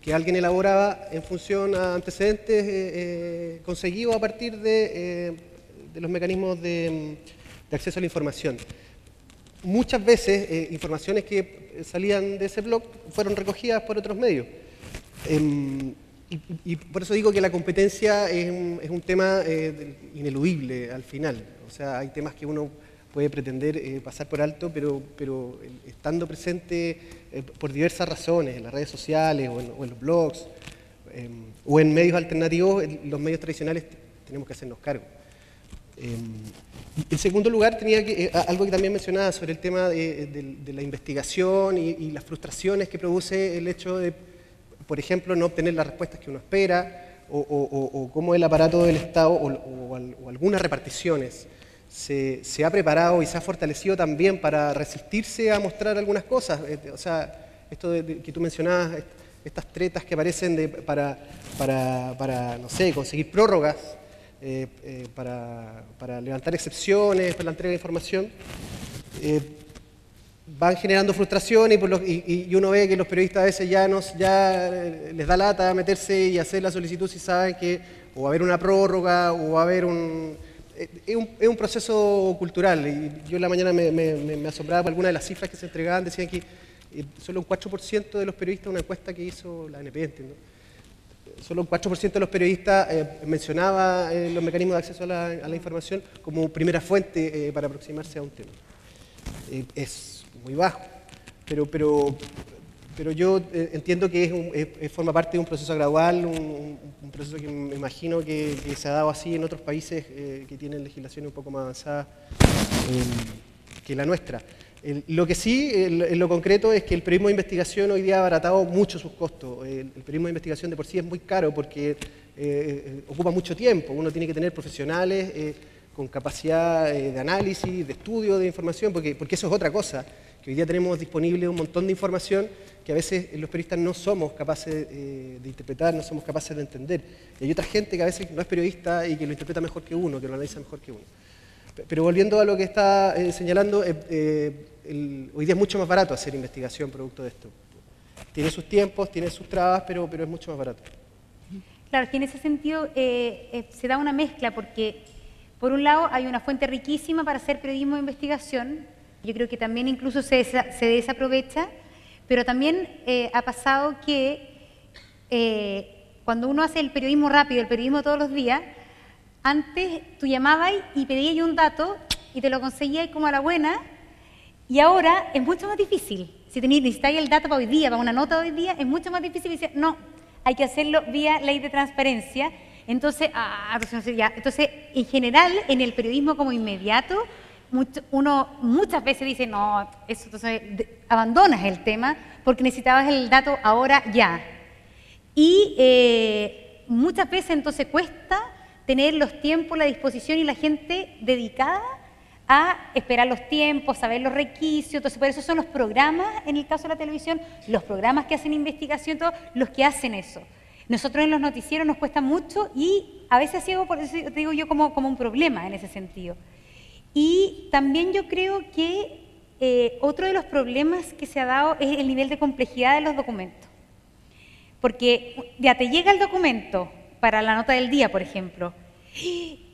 que alguien elaboraba en función a antecedentes conseguidos a partir de los mecanismos de acceso a la información. Muchas veces informaciones que salían de ese blog fueron recogidas por otros medios. Y por eso digo que la competencia es un tema ineludible al final. O sea, hay temas que uno puede pretender pasar por alto, pero estando presente por diversas razones, en las redes sociales o en los blogs o en medios alternativos, los medios tradicionales tenemos que hacernos cargo. En segundo lugar, tenía algo que también mencionaba sobre el tema de la investigación y las frustraciones que produce el hecho de, por ejemplo, no obtener las respuestas que uno espera o cómo el aparato del Estado o algunas reparticiones se ha preparado y se ha fortalecido también para resistirse a mostrar algunas cosas. O sea, esto que tú mencionabas, estas tretas que aparecen para, no sé, conseguir prórrogas, para levantar excepciones, para la entrega de información, van generando frustración y uno ve que los periodistas a veces ya les da lata meterse y hacer la solicitud si saben que o va a haber una prórroga o va a haber es un proceso cultural. Y yo en la mañana me asombraba por algunas de las cifras que se entregaban, decían que solo un 4% de los periodistas, una encuesta que hizo la ANP, ¿no? Solo un 4% de los periodistas mencionaba los mecanismos de acceso a la información como primera fuente para aproximarse a un tema. Es muy bajo, pero yo entiendo que forma parte de un proceso gradual, un proceso que me imagino que se ha dado así en otros países que tienen legislaciones un poco más avanzadas que la nuestra. Lo que sí, en lo concreto, es que el periodismo de investigación hoy día ha abaratado mucho sus costos. El periodismo de investigación de por sí es muy caro porque ocupa mucho tiempo. Uno tiene que tener profesionales con capacidad de análisis, de estudio de información, porque eso es otra cosa, que hoy día tenemos disponible un montón de información que a veces los periodistas no somos capaces de interpretar, no somos capaces de entender. Y hay otra gente que a veces no es periodista y que lo interpreta mejor que uno, que lo analiza mejor que uno. Pero volviendo a lo que está señalando, hoy día es mucho más barato hacer investigación producto de esto. Tiene sus tiempos, tiene sus trabas, pero es mucho más barato. Claro, que en ese sentido se da una mezcla, porque por un lado hay una fuente riquísima para hacer periodismo de investigación, yo creo que también incluso se desaprovecha, pero también ha pasado que cuando uno hace el periodismo rápido, el periodismo todos los días, antes tú llamabas y pedías un dato y te lo conseguías como a la buena, y ahora es mucho más difícil. Si necesitáis el dato para hoy día, para una nota de hoy día, es mucho más difícil. Decir, no, hay que hacerlo vía ley de transparencia. Entonces, entonces, en general, en el periodismo como inmediato, uno muchas veces dice, no, eso, entonces abandonas el tema porque necesitabas el dato ahora ya. Y muchas veces entonces cuesta tener los tiempos, la disposición y la gente dedicada a esperar los tiempos, saber los requisitos. Entonces, por eso son los programas, en el caso de la televisión, los programas que hacen investigación, todos los que hacen eso. Nosotros en los noticieros nos cuesta mucho y a veces ha sido, por eso te digo yo, como un problema en ese sentido. Y también yo creo que otro de los problemas que se ha dado es el nivel de complejidad de los documentos. Porque ya te llega el documento para la nota del día, por ejemplo, y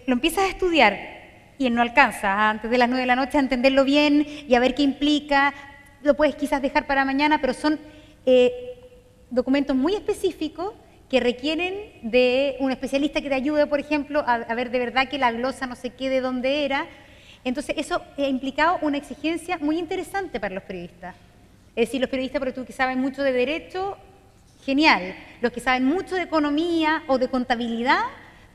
lo empiezas a estudiar y no alcanzas antes de las 9 de la noche a entenderlo bien y a ver qué implica, lo puedes quizás dejar para mañana, pero son documentos muy específicos que requieren de un especialista que te ayude, por ejemplo, a ver de verdad que la glosa no se quede donde era. Entonces eso ha implicado una exigencia muy interesante para los periodistas. Es decir, los periodistas, porque tú que saben mucho de derecho, genial. Los que saben mucho de economía o de contabilidad,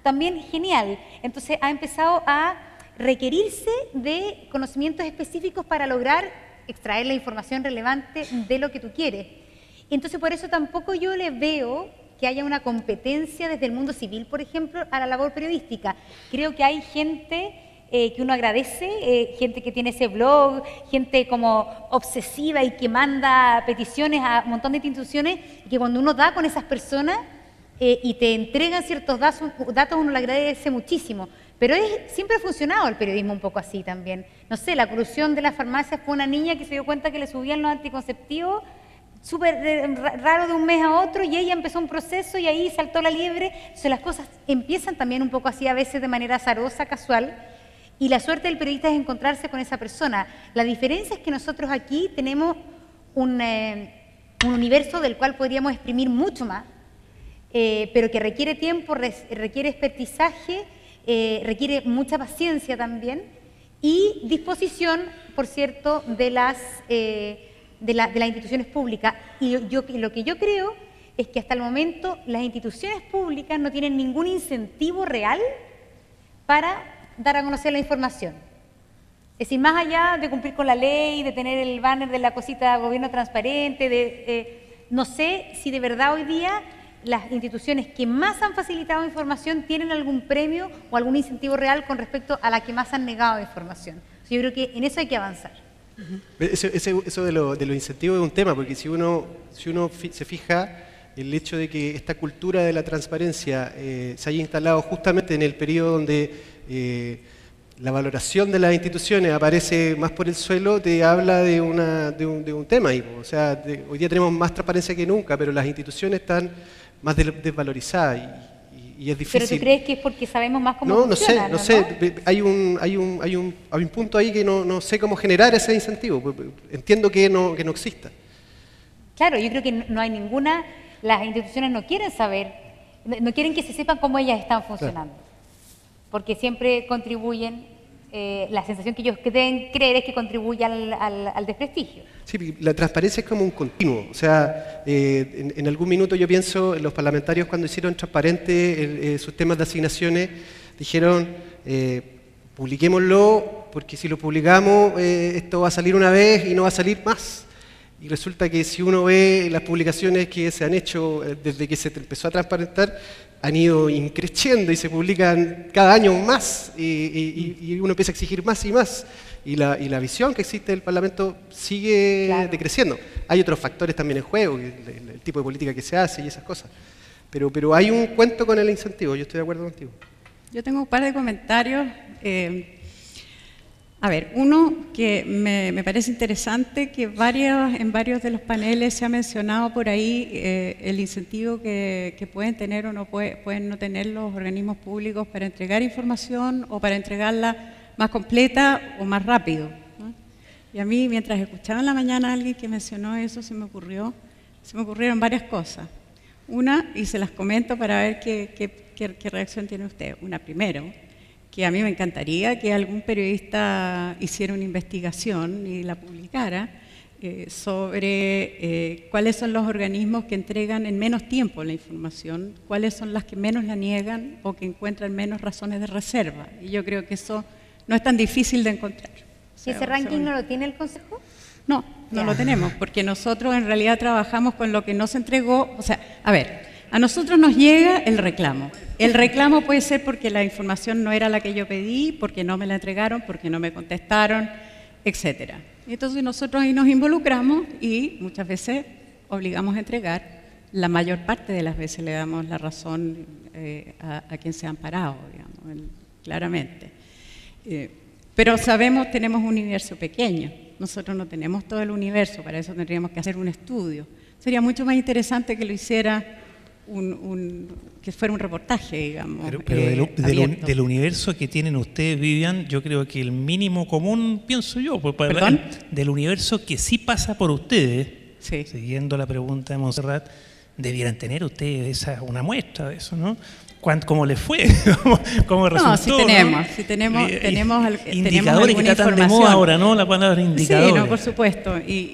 también genial. Entonces ha empezado a requerirse de conocimientos específicos para lograr extraer la información relevante de lo que tú quieres. Entonces por eso tampoco yo le veo que haya una competencia desde el mundo civil, por ejemplo, a la labor periodística. Creo que hay gente que uno agradece, gente que tiene ese blog, gente como obsesiva y que manda peticiones a un montón de instituciones, y que cuando uno da con esas personas y te entregan ciertos datos, uno le agradece muchísimo. Pero siempre ha funcionado el periodismo un poco así también. No sé, la corrupción de las farmacias fue una niña que se dio cuenta que le subían los anticonceptivos, súper raro de un mes a otro, y ella empezó un proceso y ahí saltó la liebre. Entonces las cosas empiezan también un poco así, a veces de manera azarosa, casual, y la suerte del periodista es encontrarse con esa persona. La diferencia es que nosotros aquí tenemos un universo del cual podríamos exprimir mucho más, pero que requiere tiempo, requiere expertizaje, requiere mucha paciencia también, y disposición, por cierto, de las instituciones públicas. Y lo que yo creo es que hasta el momento las instituciones públicas no tienen ningún incentivo real para dar a conocer la información. Es decir, más allá de cumplir con la ley, de tener el banner de la cosita de gobierno transparente, no sé si de verdad hoy día las instituciones que más han facilitado información tienen algún premio o algún incentivo real con respecto a las que más han negado información. Yo creo que en eso hay que avanzar. Eso de los incentivos es un tema, porque si uno se fija, el hecho de que esta cultura de la transparencia se haya instalado justamente en el periodo donde la valoración de las instituciones aparece más por el suelo, te habla de un tema ahí. O sea, hoy día tenemos más transparencia que nunca, pero las instituciones están más desvalorizadas y es difícil. ¿Pero tú crees que es porque sabemos más cómo funciona? No sé. Hay un punto ahí que no sé cómo generar ese incentivo. Entiendo que no exista. Claro, yo creo que no hay ninguna... Las instituciones no quieren saber, no quieren que se sepan cómo ellas están funcionando. Claro. Porque siempre contribuyen, la sensación que ellos deben creer es que contribuye al desprestigio. Sí, la transparencia es como un continuo. O sea, en algún minuto yo pienso, los parlamentarios cuando hicieron transparente sus temas de asignaciones, dijeron, publiquémoslo, porque si lo publicamos, esto va a salir una vez y no va a salir más. Y resulta que si uno ve las publicaciones que se han hecho desde que se empezó a transparentar, han ido increciendo y se publican cada año más y uno empieza a exigir más y más. Y la visión que existe del Parlamento sigue decreciendo. Hay otros factores también en juego, el tipo de política que se hace y esas cosas. Pero hay un cuento con el incentivo, yo estoy de acuerdo contigo. Yo tengo un par de comentarios. A ver, uno que me parece interesante, que en varios de los paneles se ha mencionado por ahí el incentivo que pueden tener o no pueden no tener los organismos públicos para entregar información o para entregarla más completa o más rápido, ¿no? Y a mí, mientras escuchaba en la mañana a alguien que mencionó eso, se me ocurrieron varias cosas. Una, y se las comento para ver qué reacción tiene usted. Una, primero, que a mí me encantaría que algún periodista hiciera una investigación y la publicara sobre cuáles son los organismos que entregan en menos tiempo la información, cuáles son las que menos la niegan o que encuentran menos razones de reserva. Y yo creo que eso no es tan difícil de encontrar. ¿Y ese ranking no lo tiene el Consejo? No lo tenemos, porque nosotros en realidad trabajamos con lo que no se entregó. O sea, a ver, a nosotros nos llega el reclamo. El reclamo puede ser porque la información no era la que yo pedí, porque no me la entregaron, porque no me contestaron, etcétera. Entonces nosotros ahí nos involucramos y muchas veces obligamos a entregar. La mayor parte de las veces le damos la razón a quien se ha amparado, digamos, claramente. Pero sabemos, tenemos un universo pequeño. Nosotros no tenemos todo el universo, para eso tendríamos que hacer un estudio. Sería mucho más interesante que lo hiciera que fuera un reportaje, digamos. Pero del universo que tienen ustedes, Vivian, yo creo que el mínimo común, pienso yo, del universo que sí pasa por ustedes, sí. Siguiendo la pregunta de Montserrat, debieran tener ustedes una muestra de eso, ¿no? ¿Cómo les fue? ¿Cómo resultó? No, sí tenemos indicadores que tratan de moda ahora, ¿no? La palabra indicadores. Sí, no, por supuesto. Y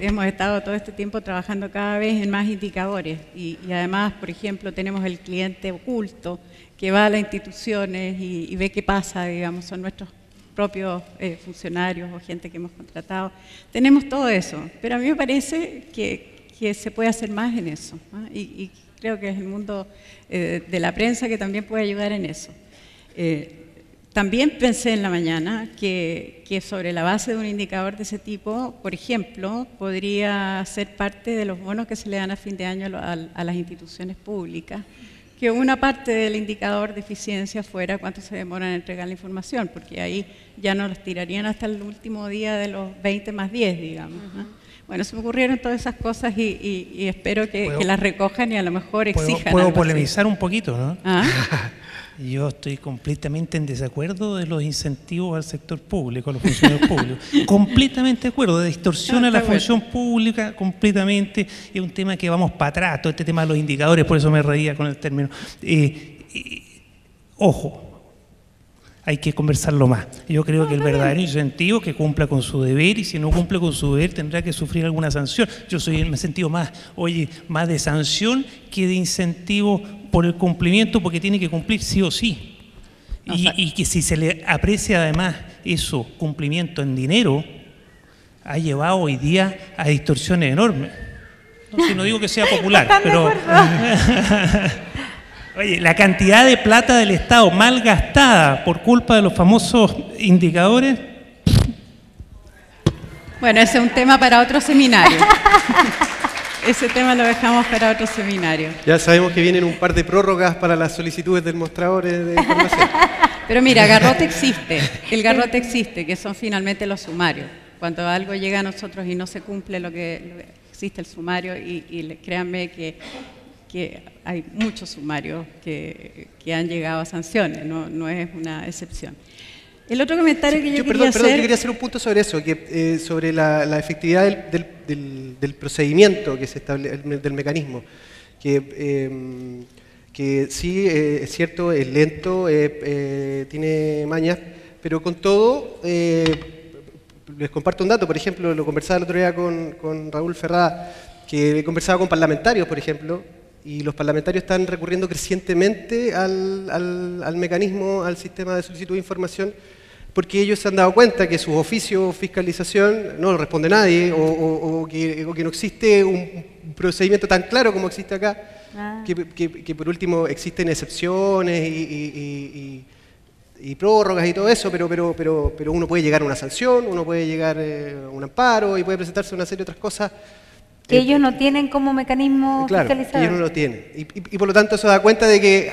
hemos estado todo este tiempo trabajando cada vez en más indicadores. Y además, por ejemplo, tenemos el cliente oculto que va a las instituciones y ve qué pasa, digamos, son nuestros propios funcionarios o gente que hemos contratado. Tenemos todo eso, pero a mí me parece que se puede hacer más en eso, ¿no? Y creo que es el mundo de la prensa que también puede ayudar en eso. También pensé en la mañana que sobre la base de un indicador de ese tipo, por ejemplo, podría ser parte de los bonos que se le dan a fin de año a las instituciones públicas, que una parte del indicador de eficiencia fuera cuánto se demoran en entregar la información, porque ahí ya nos los tirarían hasta el último día de los 20 más 10, digamos, ¿no? Bueno, se me ocurrieron todas esas cosas y espero que las recojan y a lo mejor exijan. Puedo polemizar un poquito, ¿no? ¿Ah? Yo estoy completamente en desacuerdo de los incentivos al sector público, a los funcionarios públicos. Completamente de acuerdo, distorsiona la función pública completamente. Es un tema que vamos para atrás, todo este tema de los indicadores, por eso me reía con el término. Ojo. Hay que conversarlo más. Yo creo que el verdadero incentivo es que cumpla con su deber y si no cumple con su deber tendrá que sufrir alguna sanción. Yo me he sentido más de sanción que de incentivo por el cumplimiento porque tiene que cumplir sí o sí. Y que si se le aprecia además eso, cumplimiento en dinero, ha llevado hoy día a distorsiones enormes. No, si no digo que sea popular, pero... Oye, la cantidad de plata del Estado mal gastada por culpa de los famosos indicadores... Bueno, ese es un tema para otro seminario. Ese tema lo dejamos para otro seminario. Ya sabemos que vienen un par de prórrogas para las solicitudes del mostrador de información. Pero mira, garrote existe, el garrote existe, que son finalmente los sumarios. Cuando algo llega a nosotros y no se cumple lo que existe el sumario, y créanme que hay muchos sumarios que han llegado a sanciones, no es una excepción. El otro comentario que yo quería hacer... Perdón, yo quería hacer un punto sobre eso, que, sobre la efectividad del procedimiento que se establece, del mecanismo, que sí, es cierto, es lento, tiene mañas, pero con todo, les comparto un dato, por ejemplo, lo conversaba el otro día con Raúl Ferrada, que conversaba con parlamentarios, por ejemplo, y los parlamentarios están recurriendo crecientemente al mecanismo, al sistema de solicitud de información, porque ellos se han dado cuenta que sus oficios fiscalización no lo responde nadie, o que no existe un procedimiento tan claro como existe acá, que por último existen excepciones y prórrogas y todo eso, pero uno puede llegar a una sanción, uno puede llegar a un amparo y puede presentarse una serie de otras cosas. Que ellos no tienen como mecanismo fiscalizador. Claro, ellos no lo tienen. Y por lo tanto eso da cuenta de que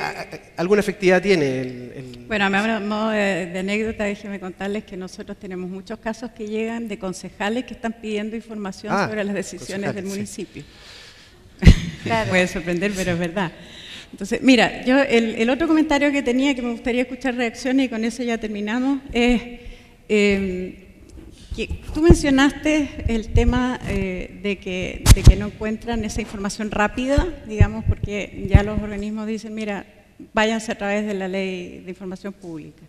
alguna efectividad tiene Bueno, a modo de anécdota, déjenme contarles que nosotros tenemos muchos casos que llegan de concejales que están pidiendo información sobre las decisiones del municipio. Sí. Claro. Puede sorprender, pero es verdad. Entonces, mira, yo el otro comentario que tenía, que me gustaría escuchar reacciones, y con eso ya terminamos, es... que tú mencionaste el tema de que no encuentran esa información rápida, digamos, porque ya los organismos dicen, mira, váyanse a través de la ley de información pública.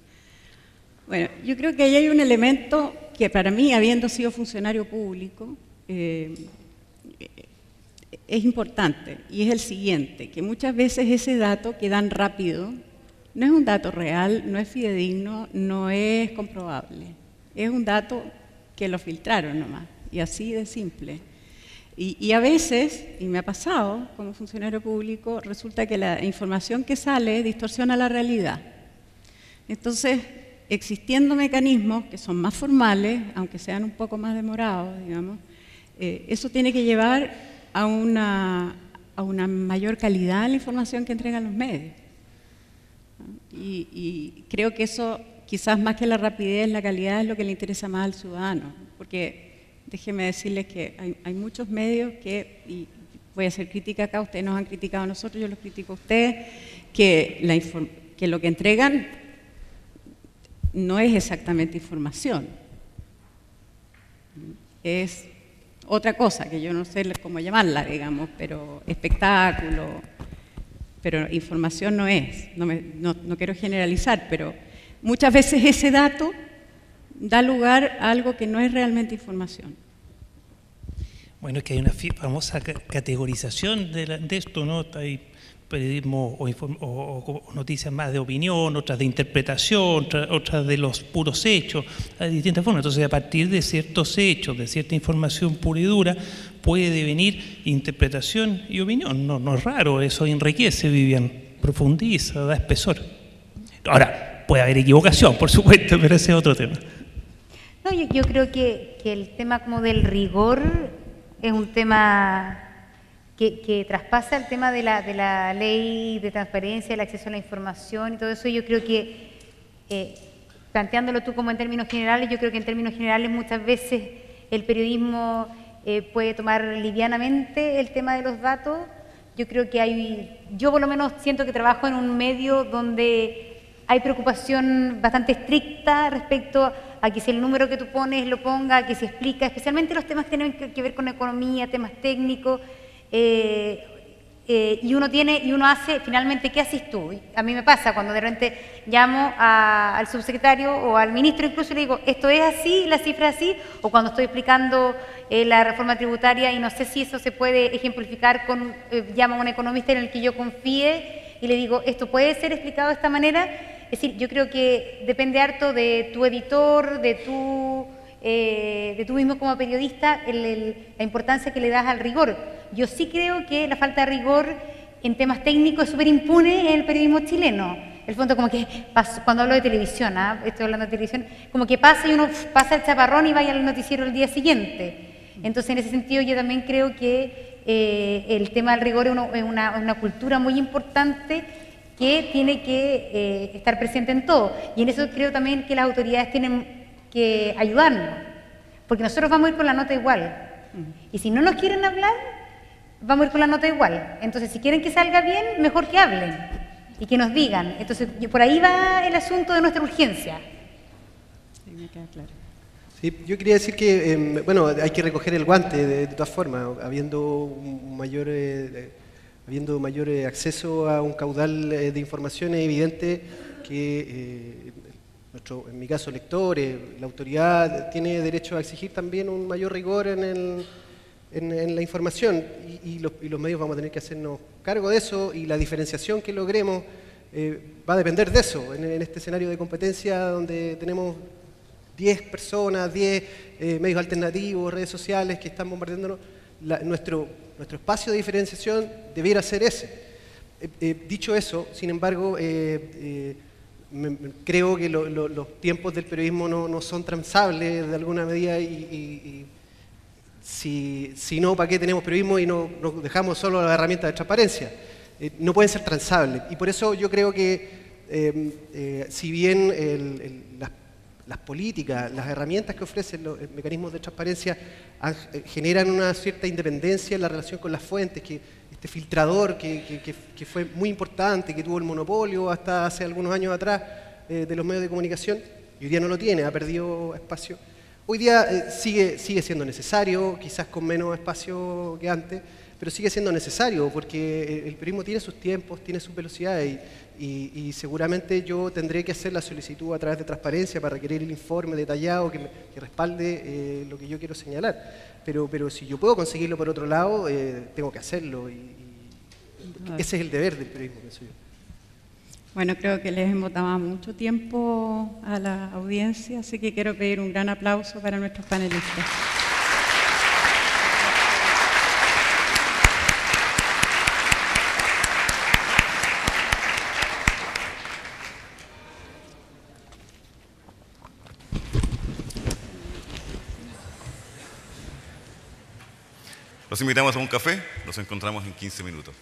Bueno, yo creo que ahí hay un elemento que para mí, habiendo sido funcionario público, es importante, y es el siguiente, que muchas veces ese dato que dan rápido no es un dato real, no es fidedigno, no es comprobable, es un dato que lo filtraron nomás, y así de simple. Y a veces, y me ha pasado como funcionario público, resulta que la información que sale distorsiona la realidad. Entonces, existiendo mecanismos que son más formales, aunque sean un poco más demorados, digamos, eso tiene que llevar a una mayor calidad en la información que entregan los medios. Y creo que eso, quizás más que la rapidez, la calidad es lo que le interesa más al ciudadano, porque déjenme decirles que hay muchos medios que, y voy a hacer crítica acá, ustedes nos han criticado a nosotros, yo los critico a ustedes, que lo que entregan no es exactamente información, es otra cosa, que yo no sé cómo llamarla, digamos, pero espectáculo, pero información no es, no quiero generalizar, pero muchas veces ese dato da lugar a algo que no es realmente información. Bueno, es que hay una famosa categorización de esto, ¿no? Hay periodismo o noticias más de opinión, otras de interpretación, otras de los puros hechos, hay distintas formas. Entonces, a partir de ciertos hechos, de cierta información pura y dura, puede venir interpretación y opinión. No es raro, eso enriquece, Vivian, profundiza, da espesor. Ahora, puede haber equivocación, por supuesto, pero ese es otro tema. No, yo creo que el tema como del rigor es un tema que traspasa el tema de la ley de transparencia, el acceso a la información y todo eso. Yo creo que, planteándolo tú como en términos generales, yo creo que en términos generales muchas veces el periodismo puede tomar livianamente el tema de los datos. Yo creo que yo por lo menos siento que trabajo en un medio donde hay preocupación bastante estricta respecto a que si el número que tú pones lo ponga, que se explica, especialmente los temas que tienen que ver con economía, temas técnicos, y uno hace, finalmente, ¿qué haces tú? A mí me pasa cuando de repente llamo al subsecretario o al ministro incluso y le digo, esto es así, la cifra es así, o cuando estoy explicando la reforma tributaria y no sé si eso se puede ejemplificar con, llamo a un economista en el que yo confíe y le digo, esto puede ser explicado de esta manera. Es decir, yo creo que depende harto de tu editor, de tú mismo como periodista, la importancia que le das al rigor. Yo sí creo que la falta de rigor en temas técnicos es súper impune en el periodismo chileno. El fondo como que, cuando hablo de televisión, estoy hablando de televisión, como que pasa y uno pasa el chaparrón y vaya al noticiero el día siguiente. Entonces, en ese sentido, yo también creo que el tema del rigor es una cultura muy importante que tiene que estar presente en todo. Y en eso creo también que las autoridades tienen que ayudarnos, porque nosotros vamos a ir con la nota igual. Y si no nos quieren hablar, vamos a ir con la nota igual. Entonces, si quieren que salga bien, mejor que hablen y que nos digan. Entonces, por ahí va el asunto de nuestra urgencia. Sí, me queda claro. Sí, yo quería decir que, bueno, hay que recoger el guante de todas formas, habiendo un mayor acceso a un caudal de información. Es evidente que en mi caso, lectores, la autoridad tiene derecho a exigir también un mayor rigor en la información, y los medios vamos a tener que hacernos cargo de eso, y la diferenciación que logremos va a depender de eso. En este escenario de competencia donde tenemos 10 personas, 10 medios alternativos, redes sociales que están bombardeándonos, nuestro espacio de diferenciación debiera ser ese. Dicho eso, sin embargo, creo que los tiempos del periodismo no son transables de alguna medida, y si no, ¿para qué tenemos periodismo y nos dejamos solo las herramientas de transparencia? No pueden ser transables, y por eso yo creo que si bien las políticas, las herramientas que ofrecen los mecanismos de transparencia generan una cierta independencia en la relación con las fuentes, que este filtrador que fue muy importante, que tuvo el monopolio hasta hace algunos años atrás de los medios de comunicación, y hoy día no lo tiene, ha perdido espacio. Hoy día sigue siendo necesario, quizás con menos espacio que antes, pero sigue siendo necesario porque el periodismo tiene sus tiempos, tiene sus velocidades, y seguramente yo tendré que hacer la solicitud a través de transparencia para requerir el informe detallado que respalde lo que yo quiero señalar. Pero si yo puedo conseguirlo por otro lado, tengo que hacerlo, y ese es el deber del periodismo, pienso yo. Bueno, creo que les hemos dado mucho tiempo a la audiencia, así que quiero pedir un gran aplauso para nuestros panelistas. Los invitamos a un café, los encontramos en 15 minutos.